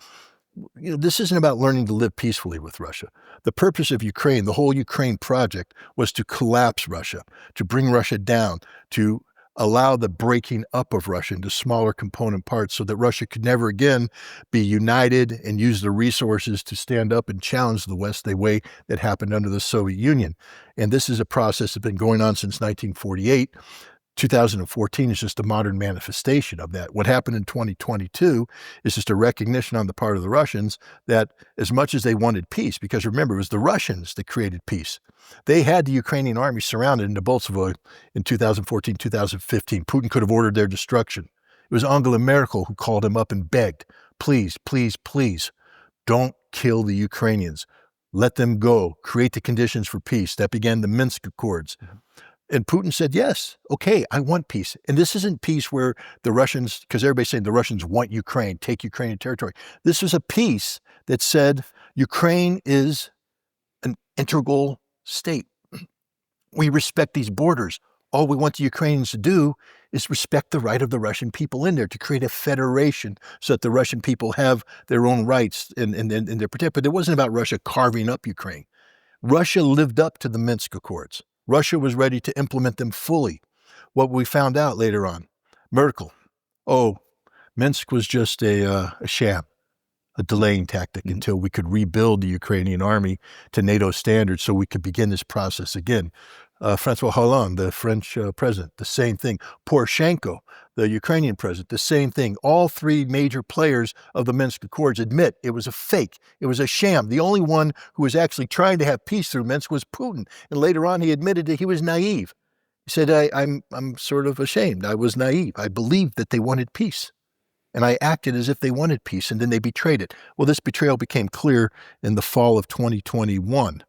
This isn't about learning to live peacefully with Russia. The purpose of Ukraine, the whole Ukraine project, was to collapse Russia, to bring Russia down, to allow the breaking up of Russia into smaller component parts so that Russia could never again be united and use the resources to stand up and challenge the West the way that happened under the Soviet Union. And this is a process that's been going on since 1948. 2014 is just a modern manifestation of that. What happened in 2022 is just a recognition on the part of the Russians that as much as they wanted peace, because remember, it was the Russians that created peace. They had the Ukrainian army surrounded in Debaltseve in 2014, 2015. Putin could have ordered their destruction. It was Angela Merkel who called him up and begged, please, please, please, don't kill the Ukrainians. Let them go. Create the conditions for peace. That began the Minsk Accords. Mm-hmm. And Putin said, yes, okay, I want peace. And this isn't peace where the Russians, because everybody's saying the Russians want Ukraine, take Ukrainian territory. This was a peace that said Ukraine is an integral state. We respect these borders. All we want the Ukrainians to do is respect the right of the Russian people in there, to create a federation so that the Russian people have their own rights and they're protected. But it wasn't about Russia carving up Ukraine. Russia lived up to the Minsk Accords. Russia was ready to implement them fully. What we found out later on, Merkel, Minsk was just a sham, a delaying tactic until we could rebuild the Ukrainian army to NATO standards so we could begin this process again. Francois Hollande, the French president, the same thing. Poroshenko, the Ukrainian president, the same thing. All three major players of the Minsk Accords admit it was a fake. It was a sham. The only one who was actually trying to have peace through Minsk was Putin. And later on, he admitted that he was naive. He said, I'm sort of ashamed. I was naive. I believed that they wanted peace. And I acted as if they wanted peace, and then they betrayed it. Well, this betrayal became clear in the fall of 2021.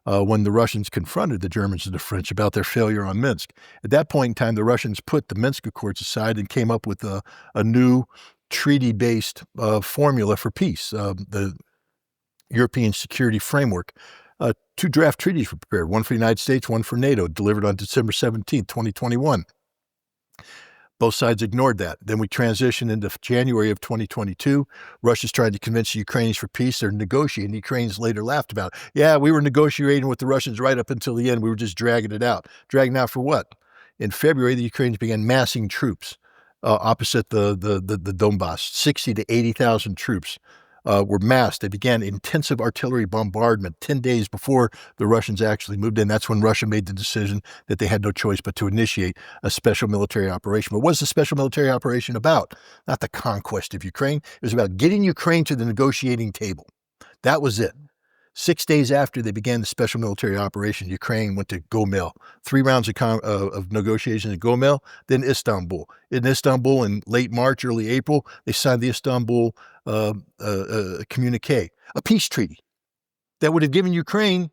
When the Russians confronted the Germans and the French about their failure on Minsk. At that point in time, the Russians put the Minsk Accords aside and came up with a new treaty-based formula for peace, the European Security Framework. Two draft treaties were prepared, one for the United States, one for NATO, delivered on December 17, 2021. Both sides ignored that. Then we transitioned into January of 2022. Russia's trying to convince the Ukrainians for peace. They're negotiating. The Ukrainians later laughed about it. Yeah, we were negotiating with the Russians right up until the end. We were just dragging it out. Dragging out for what? In February, the Ukrainians began massing troops opposite the Donbass. 60 to 80,000 troops were massed. They began intensive artillery bombardment 10 days before the Russians actually moved in. That's when Russia made the decision that they had no choice but to initiate a special military operation. But what was the special military operation about? Not the conquest of Ukraine. It was about getting Ukraine to the negotiating table. That was it. 6 days after they began the special military operation, Ukraine went to Gomel. 3 rounds of negotiations at Gomel, then Istanbul. In Istanbul, in late March, early April, they signed the Istanbul communique, a peace treaty that would have given Ukraine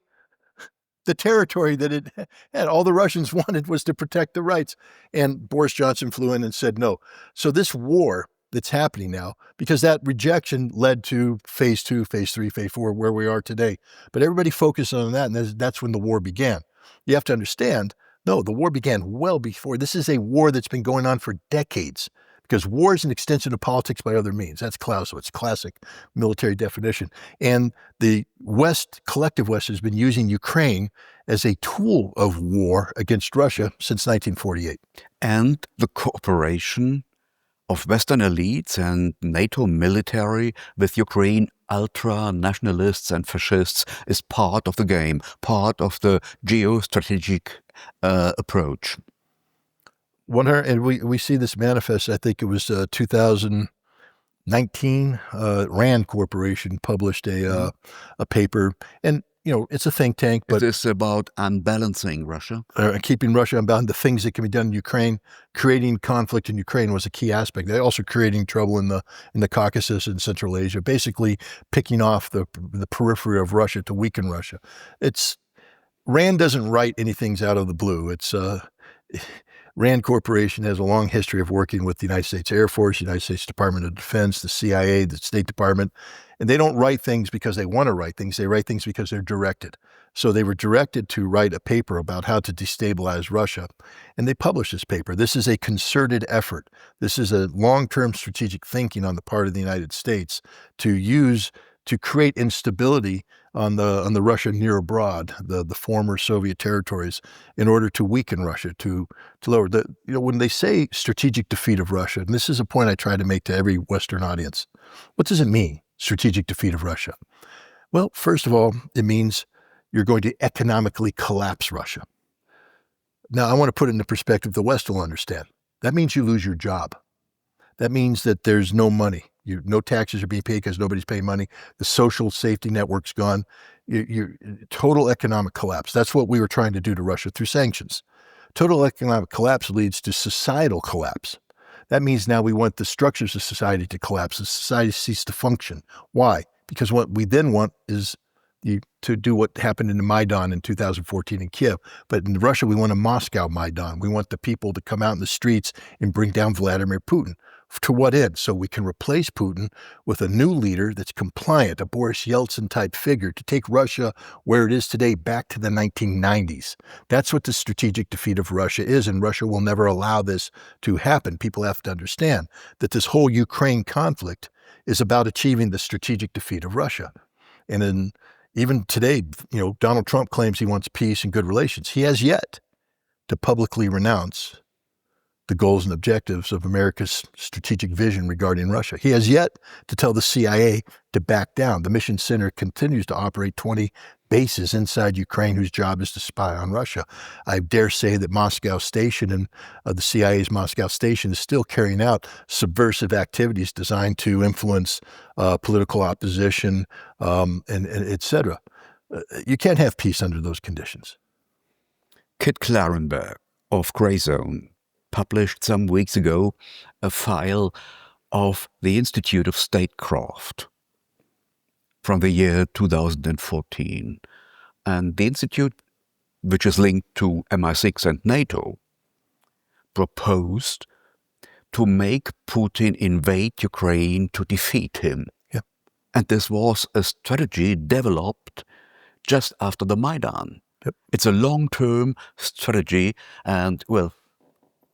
the territory that it had. All the Russians wanted was to protect the rights. And Boris Johnson flew in and said no. So this war that's happening now, because that rejection led to phase 2, phase 3, phase 4, where we are today. But everybody focused on that, and that's when the war began. You have to understand, no, the war began well before. This is a war that's been going on for decades, because war is an extension of politics by other means. That's Clausewitz, classic military definition. And the West, collective West, has been using Ukraine as a tool of war against Russia since 1948. And the cooperation of Western elites and NATO military with Ukraine ultra-nationalists and fascists is part of the game, part of the geostrategic approach. And we see this manifest, I think it was 2019, RAND Corporation published a paper, and it's a think tank. But it is about unbalancing Russia. Keeping Russia unbound, the things that can be done in Ukraine. Creating conflict in Ukraine was a key aspect. They're also creating trouble in the Caucasus and Central Asia, basically picking off the periphery of Russia to weaken Russia. RAND doesn't write anything out of the blue. RAND Corporation has a long history of working with the United States Air Force, United States Department of Defense, the CIA, the State Department. And they don't write things because they want to write things. They write things because they're directed. So they were directed to write a paper about how to destabilize Russia. And they published this paper. This is a concerted effort. This is a long-term strategic thinking on the part of the United States to create instability on the Russia near abroad, the former Soviet territories, in order to weaken Russia, to lower when they say strategic defeat of Russia, and this is a point I try to make to every Western audience. What does it mean, strategic defeat of Russia? Well, first of all, it means you're going to economically collapse Russia. Now, I want to put it in the perspective the West will understand. That means you lose your job. That means that there's no money. No taxes are being paid because nobody's paying money. The social safety network's gone. Your total economic collapse. That's what we were trying to do to Russia through sanctions. Total economic collapse leads to societal collapse. That means now we want the structures of society to collapse. The society cease to function. Why? Because what we then want is to do what happened in the Maidan in 2014 in Kiev. But in Russia, we want a Moscow Maidan. We want the people to come out in the streets and bring down Vladimir Putin. To what end? So we can replace Putin with a new leader that's compliant, a Boris Yeltsin-type figure, to take Russia where it is today back to the 1990s. That's what the strategic defeat of Russia is, and Russia will never allow this to happen. People have to understand that this whole Ukraine conflict is about achieving the strategic defeat of Russia. And even today, Donald Trump claims he wants peace and good relations. He has yet to publicly renounce the goals and objectives of America's strategic vision regarding Russia. He has yet to tell the CIA to back down. The mission center continues to operate 20 bases inside Ukraine whose job is to spy on Russia. I dare say that Moscow Station and the CIA's Moscow Station is still carrying out subversive activities designed to influence political opposition, and et cetera. You can't have peace under those conditions. Kit Clarenberg of Grey Zone published some weeks ago a file of the Institute of Statecraft from the year 2014. And the Institute, which is linked to MI6 and NATO, proposed to make Putin invade Ukraine to defeat him. Yeah. And this was a strategy developed just after the Maidan. Yep. It's a long-term strategy, and, well,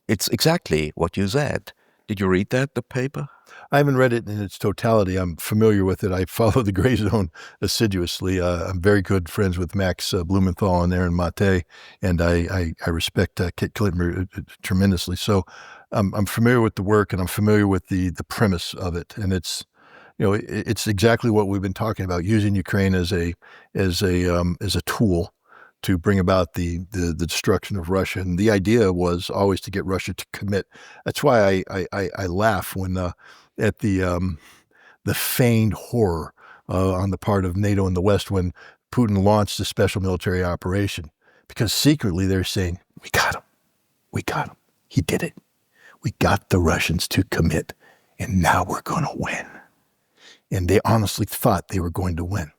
it's exactly what you said. Did you read that, the paper? I haven't read it in its totality. I'm familiar with it. I follow the Grey Zone assiduously. I'm very good friends with Max Blumenthal and Aaron Mate, and I respect Kit Klitmer tremendously. So I'm familiar with the work, and I'm familiar with the premise of it. And it's, it's exactly what we've been talking about: using Ukraine as a tool to bring about the destruction of Russia. And the idea was always to get Russia to commit. That's why I laugh when at the feigned horror on the part of NATO and the West when Putin launched a special military operation, because secretly they're saying, we got him, he did it, we got the Russians to commit, and now we're going to win. And they honestly thought they were going to win.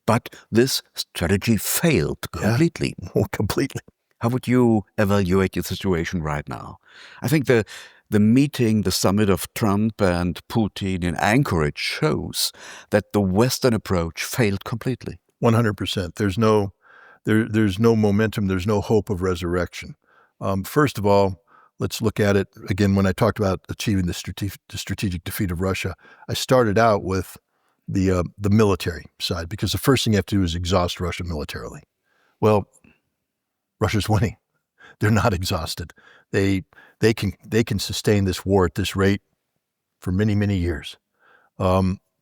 But this strategy failed completely. Yeah. Oh, completely. How would you evaluate the situation right now? I think the meeting, the summit of Trump and Putin in Anchorage shows that the Western approach failed completely. 100%. There's no momentum. There's no hope of resurrection. First of all, let's look at it again. When I talked about achieving the strategic defeat of Russia, I started out with the military side, because the first thing you have to do is exhaust Russia militarily. Well, Russia's winning. They're not exhausted. They can sustain this war at this rate for many, many years.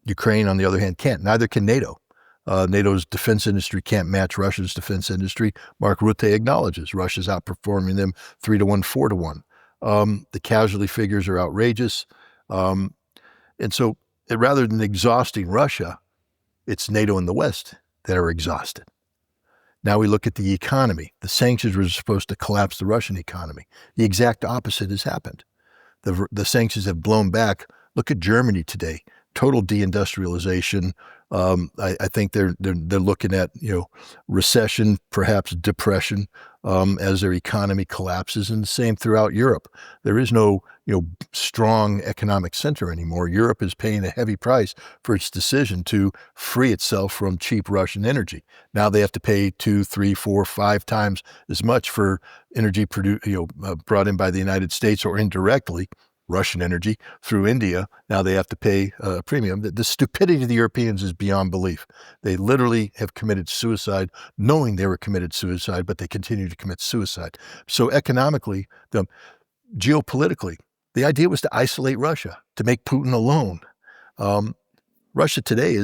Ukraine, on the other hand, can't. Neither can NATO. NATO's defense industry can't match Russia's defense industry. Mark Rutte acknowledges Russia's outperforming them 3-1, 4-1. The casualty figures are outrageous. And so rather than exhausting Russia, it's NATO and the West that are exhausted. Now we look at the economy. The sanctions were supposed to collapse the Russian economy. The exact opposite has happened. The sanctions have blown back. Look at Germany today. Total deindustrialization. I think they're looking at recession, perhaps depression, as their economy collapses, and the same throughout Europe. There is no strong economic center anymore. Europe is paying a heavy price for its decision to free itself from cheap Russian energy. Now they have to pay 2, 3, 4, 5 times as much for energy brought in by the United States, or indirectly Russian energy through India. Now they have to pay a premium. The stupidity of the Europeans is beyond belief. They literally have committed suicide, knowing they were committed suicide, but they continue to commit suicide. So economically, geopolitically, the idea was to isolate Russia, to make Putin alone. Russia today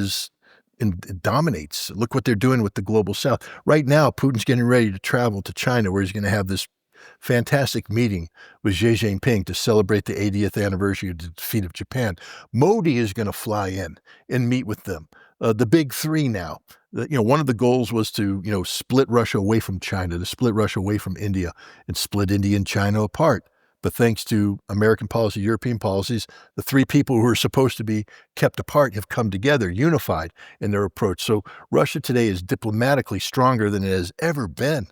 dominates. Look what they're doing with the global South. Right now, Putin's getting ready to travel to China, where he's going to have this fantastic meeting with Xi Jinping to celebrate the 80th anniversary of the defeat of Japan. Modi is going to fly in and meet with them. The big three now. One of the goals was to, split Russia away from China, to split Russia away from India, and split India and China apart. But thanks to American policy, European policies, the three people who are supposed to be kept apart have come together, unified in their approach. So Russia today is diplomatically stronger than it has ever been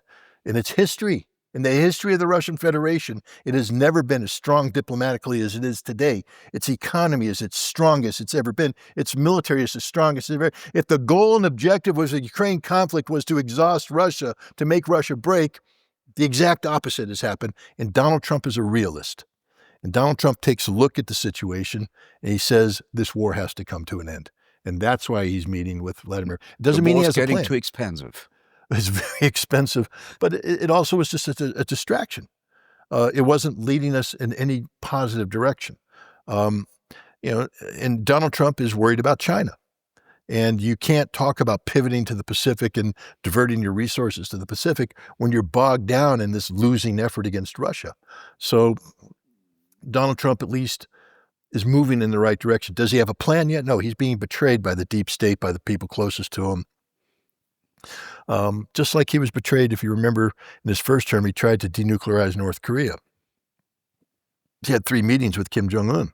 in its history. In the history of the Russian Federation, it has never been as strong diplomatically as it is today. Its economy is its strongest it's ever been. Its military is the strongest it's ever been. If the goal and objective was the Ukraine conflict was to exhaust Russia, to make Russia break, the exact opposite has happened. And Donald Trump is a realist. And Donald Trump takes a look at the situation and he says this war has to come to an end. And that's why he's meeting with Vladimir. It doesn't mean he has a plan. The war's getting too expensive. It's very expensive, but it also was just a distraction. it wasn't leading us in any positive direction. And Donald Trump is worried about China. And you can't talk about pivoting to the Pacific and diverting your resources to the Pacific when you're bogged down in this losing effort against Russia. So Donald Trump at least is moving in the right direction. Does he have a plan yet? No, he's being betrayed by the deep state, by the people closest to him. Just like he was betrayed, if you remember, in his first term, he tried to denuclearize North Korea. He had 3 meetings with Kim Jong-un,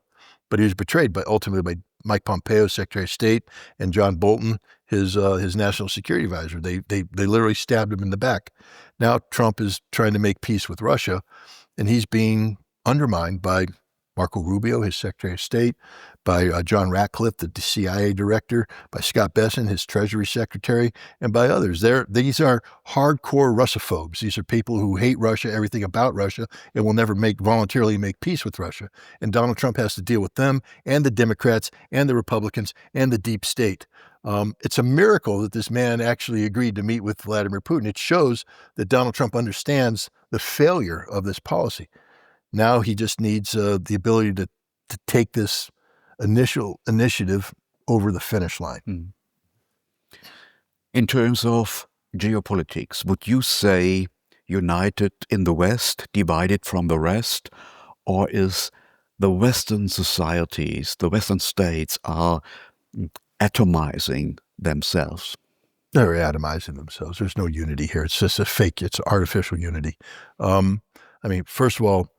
but he was betrayed ultimately by Mike Pompeo, Secretary of State, and John Bolton, his national security advisor. They literally stabbed him in the back. Now Trump is trying to make peace with Russia, and he's being undermined by Marco Rubio, his Secretary of State, by John Ratcliffe, the CIA director, by Scott Bessent, his Treasury Secretary, and by others. These are hardcore Russophobes. These are people who hate Russia, everything about Russia, and will never voluntarily make peace with Russia. And Donald Trump has to deal with them and the Democrats and the Republicans and the deep state. It's a miracle that this man actually agreed to meet with Vladimir Putin. It shows that Donald Trump understands the failure of this policy. Now he just needs the ability to take this initial initiative over the finish line. In terms of geopolitics, would you say united in the West, divided from the rest, or is the Western societies, the Western states are atomizing themselves? They're atomizing themselves. There's no unity here. It's just it's artificial unity. First of all,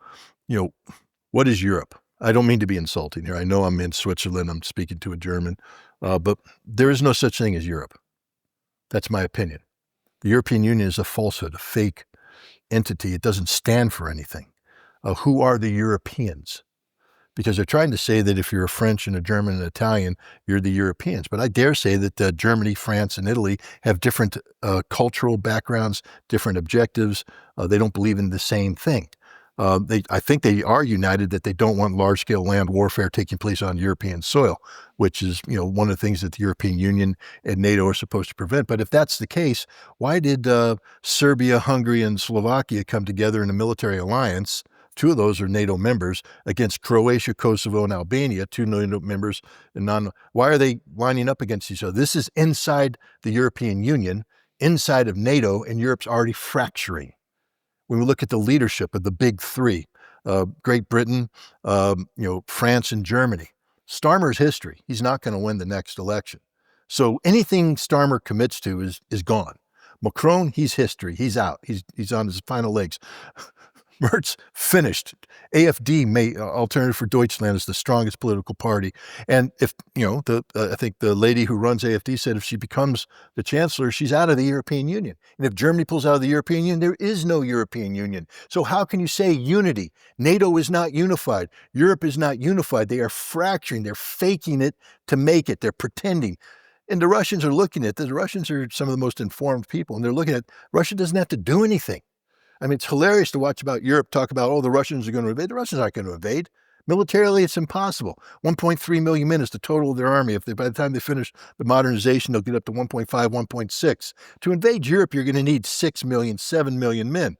what is Europe? I don't mean to be insulting here. I know I'm in Switzerland. I'm speaking to a German, but there is no such thing as Europe. That's my opinion. The European Union is a falsehood, a fake entity. It doesn't stand for anything. Who are the Europeans? Because they're trying to say that if you're a French and a German and an Italian, you're the Europeans. But I dare say that Germany, France, and Italy have different cultural backgrounds, different objectives. They don't believe in the same thing. I think they are united that they don't want large-scale land warfare taking place on European soil, which is, one of the things that the European Union and NATO are supposed to prevent. But if that's the case, why did Serbia, Hungary, and Slovakia come together in a military alliance? 2 of those are NATO members against Croatia, Kosovo, and Albania, 2 NATO members. Why are they lining up against each other? This is inside the European Union, inside of NATO, and Europe's already fracturing. When we look at the leadership of the big 3, Great Britain, France, and Germany, Starmer's history. He's not going to win the next election. So anything Starmer commits to is gone. Macron, he's history. He's out. He's on his final legs. Merz, finished. AfD, Alternative for Deutschland, is the strongest political party. And if, I think the lady who runs AfD said if she becomes the chancellor, she's out of the European Union. And if Germany pulls out of the European Union, there is no European Union. So how can you say unity? NATO is not unified. Europe is not unified. They are fracturing. They're faking it to make it. They're pretending. And the Russians are looking at this. The Russians are some of the most informed people, and they're looking at Russia doesn't have to do anything. It's hilarious to watch about Europe talk about, the Russians are going to invade. The Russians aren't going to invade. Militarily, it's impossible. 1.3 million men is the total of their army. By the time they finish the modernization, they'll get up to 1.5, 1.6. To invade Europe, you're going to need 6 million, 7 million men.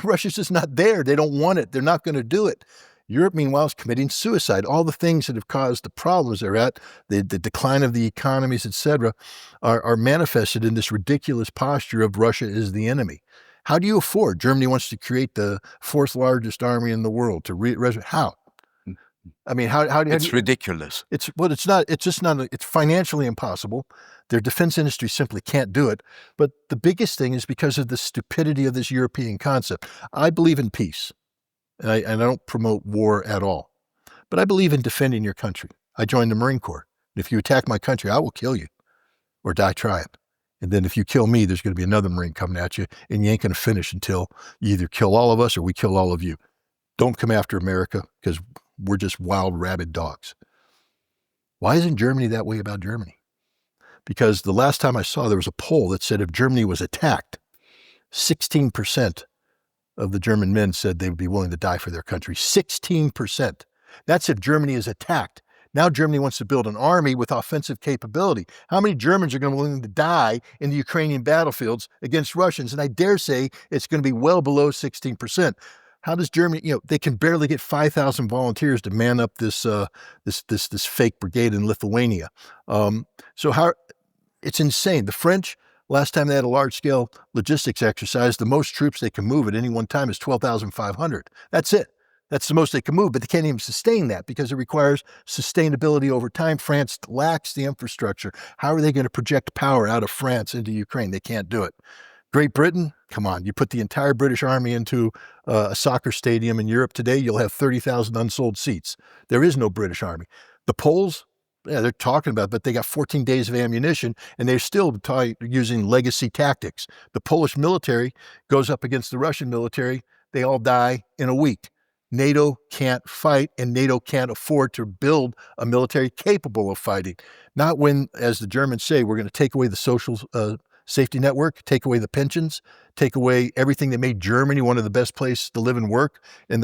Russia's just not there. They don't want it. They're not going to do it. Europe, meanwhile, is committing suicide. All the things that have caused the problems they're at, the decline of the economies, etc., are manifested in this ridiculous posture of Russia is the enemy. How do you afford? Germany wants to create the 4th largest army in the world. How? How do you? It's ridiculous. It's just not. It's financially impossible. Their defense industry simply can't do it. But the biggest thing is because of the stupidity of this European concept. I believe in peace, and I don't promote war at all. But I believe in defending your country. I joined the Marine Corps. If you attack my country, I will kill you, or die trying. And then if you kill me, there's going to be another Marine coming at you, and you ain't going to finish until you either kill all of us or we kill all of you. Don't come after America, because we're just wild, rabid dogs. Why isn't Germany that way about Germany? Because the last time I saw, there was a poll that said if Germany was attacked, 16% of the German men said they would be willing to die for their country. 16%. That's if Germany is attacked. Now Germany wants to build an army with offensive capability. How many Germans are going to be willing to die in the Ukrainian battlefields against Russians? And I dare say it's going to be well below 16%. How does Germany, they can barely get 5,000 volunteers to man up this fake brigade in Lithuania. It's insane. The French, last time they had a large-scale logistics exercise, the most troops they can move at any one time is 12,500. That's it. That's the most they can move, but they can't even sustain that because it requires sustainability over time. France lacks the infrastructure. How are they going to project power out of France into Ukraine? They can't do it. Great Britain, come on, you put the entire British Army into a soccer stadium in Europe today, you'll have 30,000 unsold seats. There is no British Army. The Poles, yeah, they're talking about it, but they got 14 days of ammunition, and they're still using legacy tactics. The Polish military goes up against the Russian military. They all die in a week. NATO can't fight, and NATO can't afford to build a military capable of fighting. Not when, as the Germans say, we're going to take away the social safety network, take away the pensions, take away everything that made Germany one of the best places to live and work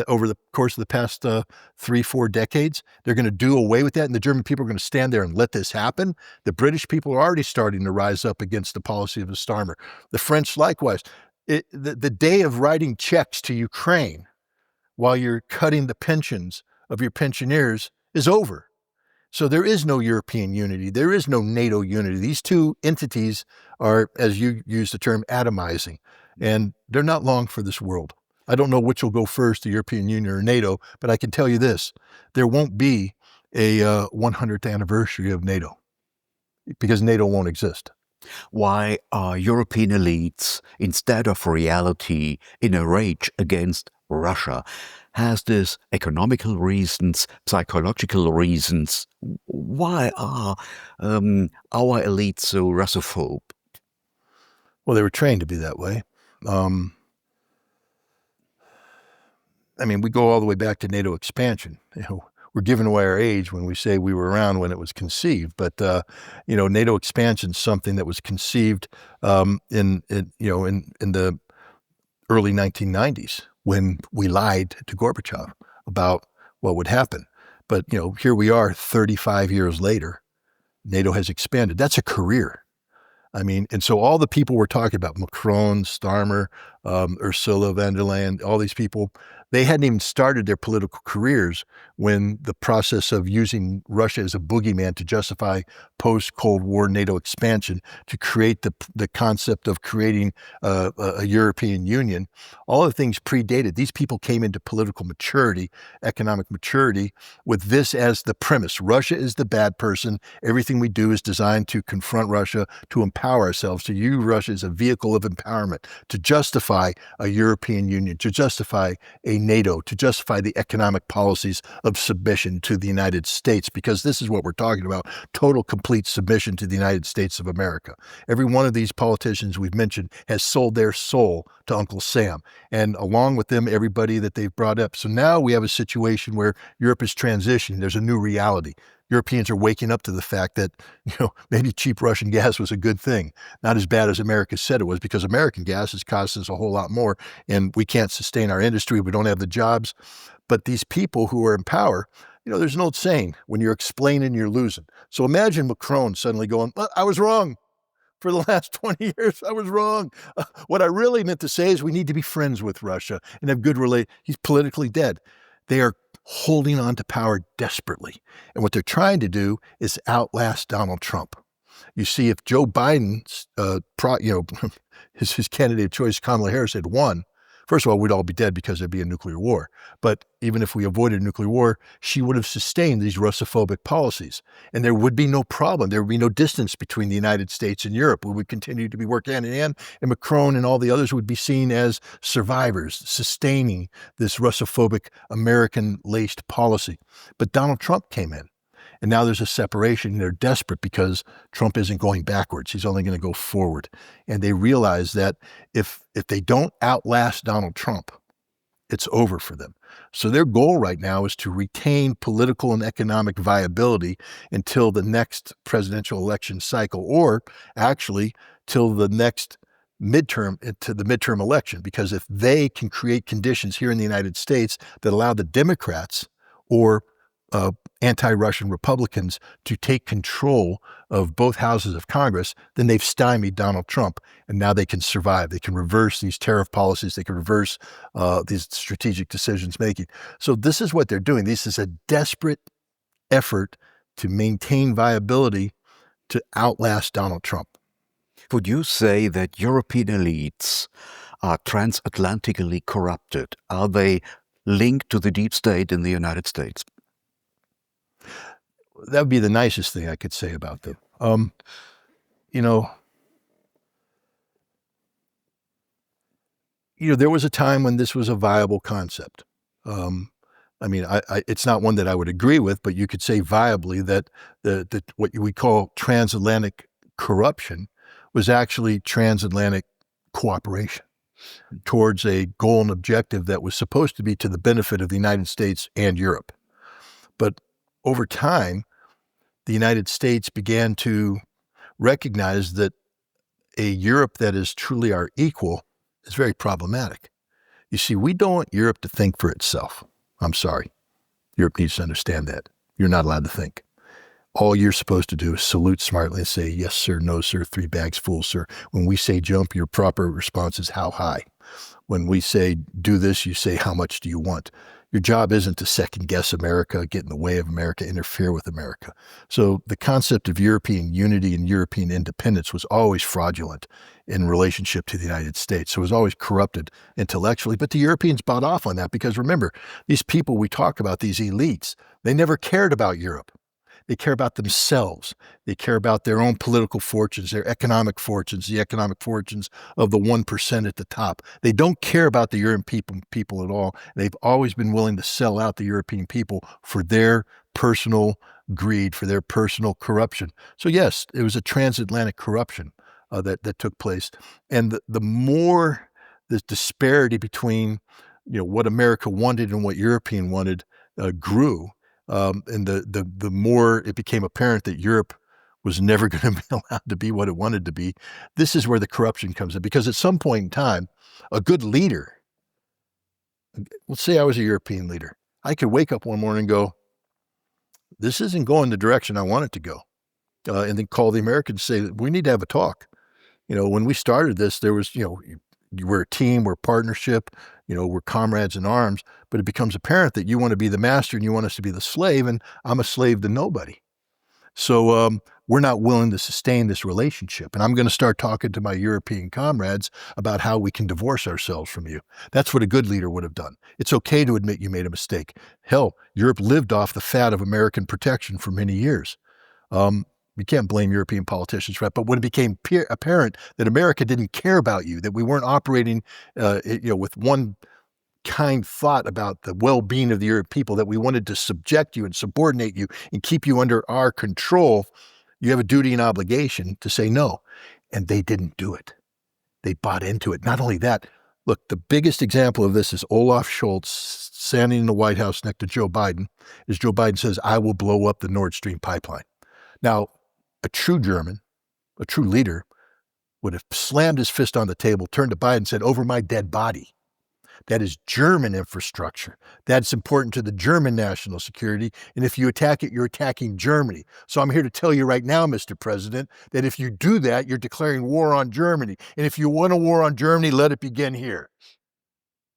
over the course of the past 3-4 decades. They're going to do away with that, and the German people are going to stand there and let this happen. The British people are already starting to rise up against the policy of the Starmer. The French likewise. The day of writing checks to Ukraine while you're cutting the pensions of your pensioners is over. So there is no European unity. There is no NATO unity. These two entities are, as you use the term, atomizing, and they're not long for this world. I don't know which will go first, the European Union or NATO, but I can tell you this, there won't be a 100th anniversary of NATO because NATO won't exist. Why are European elites, instead of reality, in a rage against Russia? Has this economical reasons, psychological reasons? Why are our elites so Russophobe? Well, they were trained to be that way. We go all the way back to NATO expansion. We're giving away our age when we say we were around when it was conceived. But NATO expansion is something that was conceived in the early 1990s when we lied to Gorbachev about what would happen. But here we are 35 years later. NATO has expanded. That's a career. And so all the people we're talking about, Macron, Starmer, Ursula von der Leyen, all these people, they hadn't even started their political careers when the process of using Russia as a boogeyman to justify post-Cold War NATO expansion, to create the concept of creating a European Union, all the things predated. These people came into political maturity, economic maturity, with this as the premise. Russia is the bad person. Everything we do is designed to confront Russia, to empower ourselves, to use Russia as a vehicle of empowerment, to justify a European Union, to justify a NATO, to justify the economic policies of submission to the United States, because this is what we're talking about, total, complete submission to the United States of America. Every one of these politicians we've mentioned has sold their soul to Uncle Sam, and along with them, everybody that they've brought up. So now we have a situation where Europe is transitioning. There's a new reality. Europeans are waking up to the fact that, maybe cheap Russian gas was a good thing. Not as bad as America said it was, because American gas has cost us a whole lot more, and we can't sustain our industry. We don't have the jobs. But these people who are in power, there's an old saying, when you're explaining, you're losing. So imagine Macron suddenly going, well, I was wrong. For the last 20 years, I was wrong. What I really meant to say is we need to be friends with Russia and have good relations. He's politically dead. They are holding on to power desperately. And what they're trying to do is outlast Donald Trump. You see, if Joe Biden's, his candidate of choice, Kamala Harris, had won, first of all, we'd all be dead because there'd be a nuclear war. But even if we avoided a nuclear war, she would have sustained these Russophobic policies. And there would be no problem. There would be no distance between the United States and Europe. We would continue to be working hand in hand, and Macron and all the others would be seen as survivors, sustaining this Russophobic, American-laced policy. But Donald Trump came in. And now there's a separation. They're desperate because Trump isn't going backwards. He's only going to go forward. And they realize that if they don't outlast Donald Trump, it's over for them. So their goal right now is to retain political and economic viability until the next presidential election cycle, or actually till the next midterm election. Because if they can create conditions here in the United States that allow the Democrats or anti-Russian Republicans to take control of both houses of Congress, then they've stymied Donald Trump, and now they can survive. They can reverse these tariff policies. They can reverse these strategic decisions making. So this is what they're doing. This is a desperate effort to maintain viability to outlast Donald Trump. Would you say that European elites are transatlantically corrupted? Are they linked to the deep state in the United States? That would be the nicest thing I could say about them. There was a time when this was a viable concept. It's not one that I would agree with, but you could say viably that what we call transatlantic corruption was actually transatlantic cooperation towards a goal and objective that was supposed to be to the benefit of the United States and Europe. But over time, the United States began to recognize that a Europe that is truly our equal is very problematic. You see, we don't want Europe to think for itself. I'm sorry. Europe needs to understand that. You're not allowed to think. All you're supposed to do is salute smartly and say, yes, sir, no, sir, 3 bags full, sir. When we say jump, your proper response is how high. When we say do this, you say, how much do you want? Your job isn't to second guess America, get in the way of America, interfere with America. So the concept of European unity and European independence was always fraudulent in relationship to the United States. So it was always corrupted intellectually. But the Europeans bought off on that because remember, these people we talk about, these elites, they never cared about Europe. They care about themselves. They care about their own political fortunes, their economic fortunes, the economic fortunes of the 1% at the top. They don't care about the European people at all. They've always been willing to sell out the European people for their personal greed, for their personal corruption. So yes, it was a transatlantic corruption that took place. And the more the disparity between what America wanted and what European wanted grew, and the more it became apparent that Europe was never going to be allowed to be what it wanted to be, this is where the corruption comes in. Because at some point in time, a good leader, let's say I was a European leader, I could wake up one morning and go, this isn't going the direction I want it to go. And then call the Americans and say, we need to have a talk. When we started this, there was, we're a team, we're a partnership, we're comrades in arms, but it becomes apparent that you want to be the master and you want us to be the slave, and I'm a slave to nobody. So we're not willing to sustain this relationship. And I'm going to start talking to my European comrades about how we can divorce ourselves from you. That's what a good leader would have done. It's okay to admit you made a mistake. Hell, Europe lived off the fat of American protection for many years. We can't blame European politicians for that. But when it became apparent that America didn't care about you, that we weren't operating with one kind thought about the well-being of the European people, that we wanted to subject you and subordinate you and keep you under our control, you have a duty and obligation to say no. And they didn't do it. They bought into it. Not only that, look, the biggest example of this is Olaf Scholz standing in the White House next to Joe Biden, as Joe Biden says, I will blow up the Nord Stream pipeline. Now, a true German, a true leader, would have slammed his fist on the table, turned to Biden and said, over my dead body. That is German infrastructure. That's important to the German national security. And if you attack it, you're attacking Germany. So I'm here to tell you right now, Mr. President, that if you do that, you're declaring war on Germany. And if you want a war on Germany, let it begin here.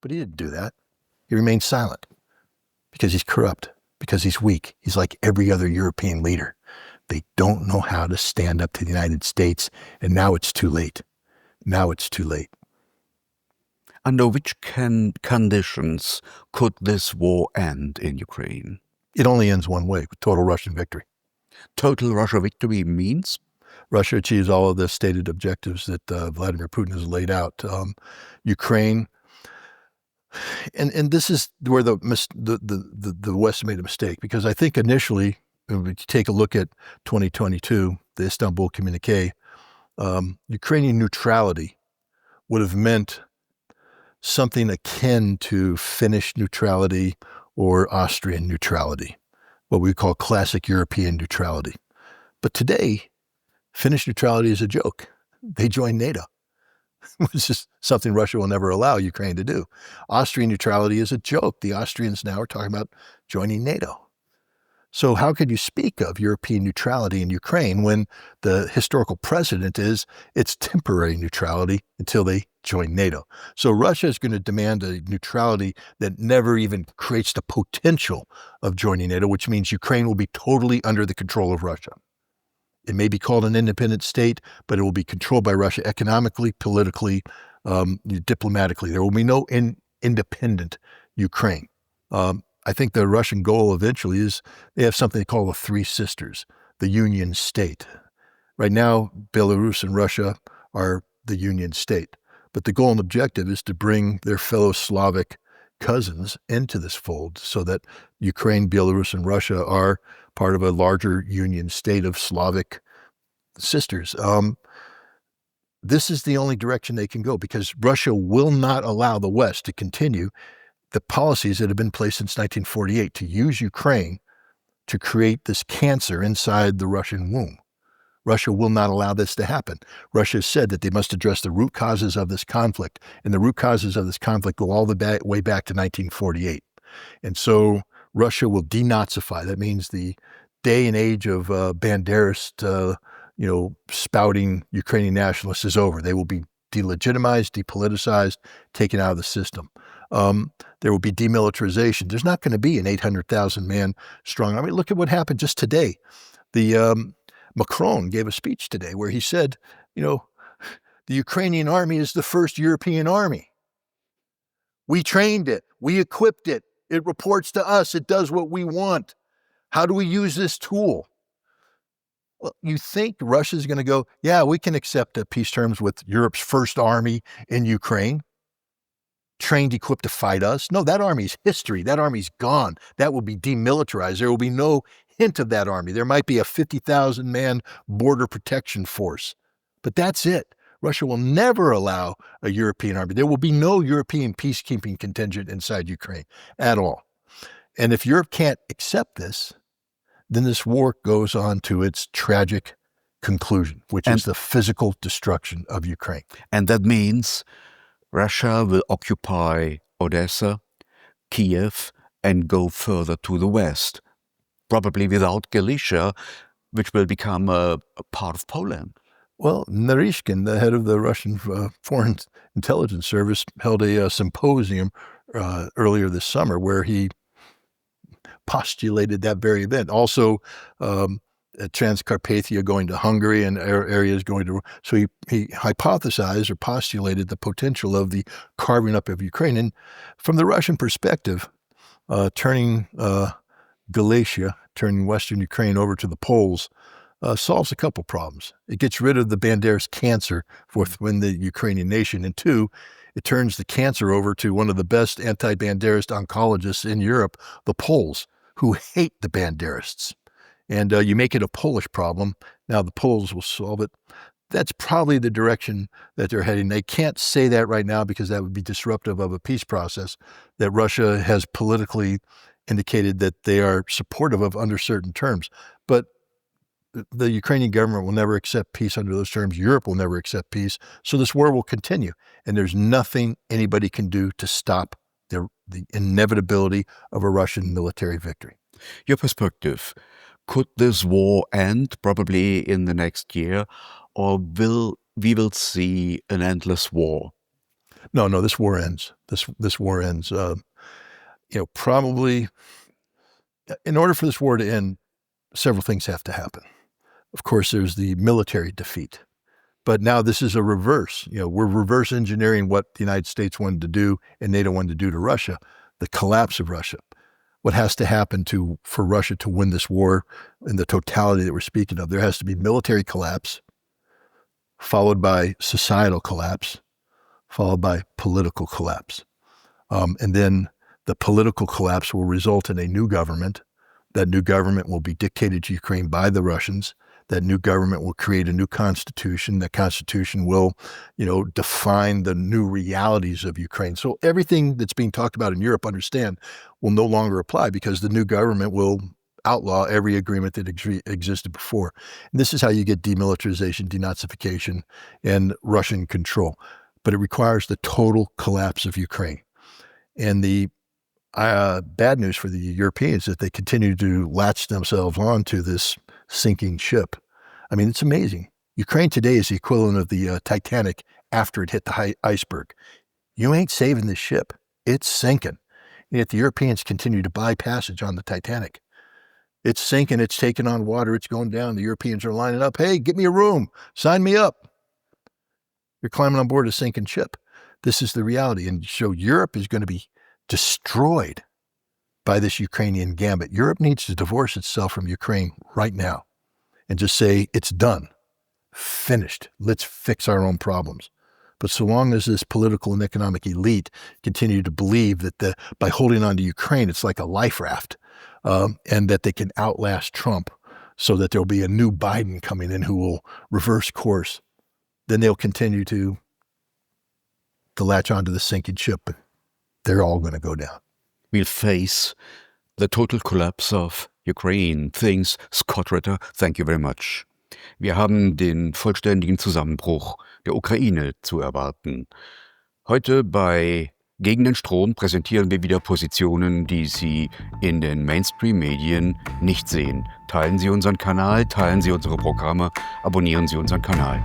But he didn't do that. He remained silent because he's corrupt, because he's weak. He's like every other European leader. They don't know how to stand up to the United States, and now it's too late. Now it's too late. Under which conditions could this war end in Ukraine? It only ends one way, with total Russian victory. Total Russian victory means? Russia achieves all of the stated objectives that Vladimir Putin has laid out. Ukraine, and this is where the West made a mistake, because I think initially, if you take a look at 2022, the Istanbul communique, Ukrainian neutrality would have meant something akin to Finnish neutrality or Austrian neutrality, what we call classic European neutrality. But today, Finnish neutrality is a joke. They joined NATO, which is something Russia will never allow Ukraine to do. Austrian neutrality is a joke. The Austrians now are talking about joining NATO. So how could you speak of European neutrality in Ukraine when the historical precedent is it's temporary neutrality until they join NATO? So Russia is going to demand a neutrality that never even creates the potential of joining NATO, which means Ukraine will be totally under the control of Russia. It may be called an independent state, but it will be controlled by Russia economically, politically, diplomatically. There will be no independent Ukraine. I think the Russian goal eventually is they have something they call the Three Sisters, the Union State. Right now, Belarus and Russia are the Union State, but the goal and objective is to bring their fellow Slavic cousins into this fold so that Ukraine, Belarus, and Russia are part of a larger Union State of Slavic sisters. This is the only direction they can go because Russia will not allow the West to continue the policies that have been placed since 1948 to use Ukraine to create this cancer inside the Russian womb. Russia will not allow this to happen. Russia has said that they must address the root causes of this conflict, and the root causes of this conflict go all the way back to 1948. And so Russia will denazify. That means the day and age of Banderist, spouting Ukrainian nationalists is over. They will be delegitimized, depoliticized, taken out of the system. There will be demilitarization. There's not going to be an 800,000 man strong army. Look at what happened just today. Macron gave a speech today where he said, the Ukrainian army is the first European army. We trained it. We equipped it. It reports to us. It does what we want. How do we use this tool? Well, you think Russia's going to go, yeah, we can accept peace terms with Europe's first army in Ukraine, trained, equipped to fight us. No, that army's history. That army's gone. That will be demilitarized. There will be no hint of that army. There might be a 50,000 man border protection force, but that's it. Russia will never allow a European army. There will be no European peacekeeping contingent inside Ukraine at all. And if Europe can't accept this, then this war goes on to its tragic conclusion, which is the physical destruction of Ukraine. And that means Russia will occupy Odessa, Kiev, and go further to the west, probably without Galicia, which will become a part of Poland. Well, Narishkin, the head of the Russian Foreign Intelligence Service, held a symposium earlier this summer where he postulated that very event. Also, Transcarpathia going to Hungary and areas going to... So he hypothesized or postulated the potential of the carving up of Ukraine. And from the Russian perspective, turning Galicia, turning Western Ukraine over to the Poles, solves a couple problems. It gets rid of the Banderist cancer within the Ukrainian nation. And two, it turns the cancer over to one of the best anti-Banderist oncologists in Europe, the Poles, who hate the Banderists. And you make it a Polish problem. Now the Poles will solve it. That's probably the direction that they're heading. They can't say that right now because that would be disruptive of a peace process that Russia has politically indicated that they are supportive of under certain terms. But the Ukrainian government will never accept peace under those terms. Europe will never accept peace. So this war will continue. And there's nothing anybody can do to stop the inevitability of a Russian military victory. Your perspective, could this war end probably in the next year, or we will see an endless war? No, this war ends. This war ends. Probably in order for this war to end, several things have to happen. Of course, there's the military defeat. But now this is a reverse. We're reverse engineering what the United States wanted to do and NATO wanted to do to Russia, the collapse of Russia. What has to happen for Russia to win this war in the totality that we're speaking of? There has to be military collapse, followed by societal collapse, followed by political collapse. And then the political collapse will result in a new government. That new government will be dictated to Ukraine by the Russians. That new government will create a new constitution. That constitution will, define the new realities of Ukraine. So everything that's being talked about in Europe, understand, will no longer apply because the new government will outlaw every agreement that existed before. And this is how you get demilitarization, denazification, and Russian control. But it requires the total collapse of Ukraine. And the bad news for the Europeans that they continue to latch themselves onto this sinking ship. I mean, it's amazing. Ukraine today is the equivalent of the Titanic after it hit the iceberg. You ain't saving this ship. It's sinking. And yet the Europeans continue to buy passage on the Titanic. It's sinking. It's taking on water. It's going down. The Europeans are lining up. Hey, get me a room. Sign me up. You're climbing on board a sinking ship. This is the reality. And so Europe is going to be destroyed by this Ukrainian gambit. Europe needs to divorce itself from Ukraine right now and just say, it's done, finished. Let's fix our own problems. But so long as this political and economic elite continue to believe that by holding on to Ukraine, it's like a life raft, and that they can outlast Trump so that there'll be a new Biden coming in who will reverse course, then they'll continue to latch onto the sinking ship. They're all going to go down. We'll face the total collapse of Ukraine. Thanks, Scott Ritter. Thank you very much. Wir haben den vollständigen Zusammenbruch der Ukraine zu erwarten. Heute bei Gegen den Strom präsentieren wir wieder Positionen, die Sie in den Mainstream-Medien nicht sehen. Teilen Sie unseren Kanal, teilen Sie unsere Programme, abonnieren Sie unseren Kanal.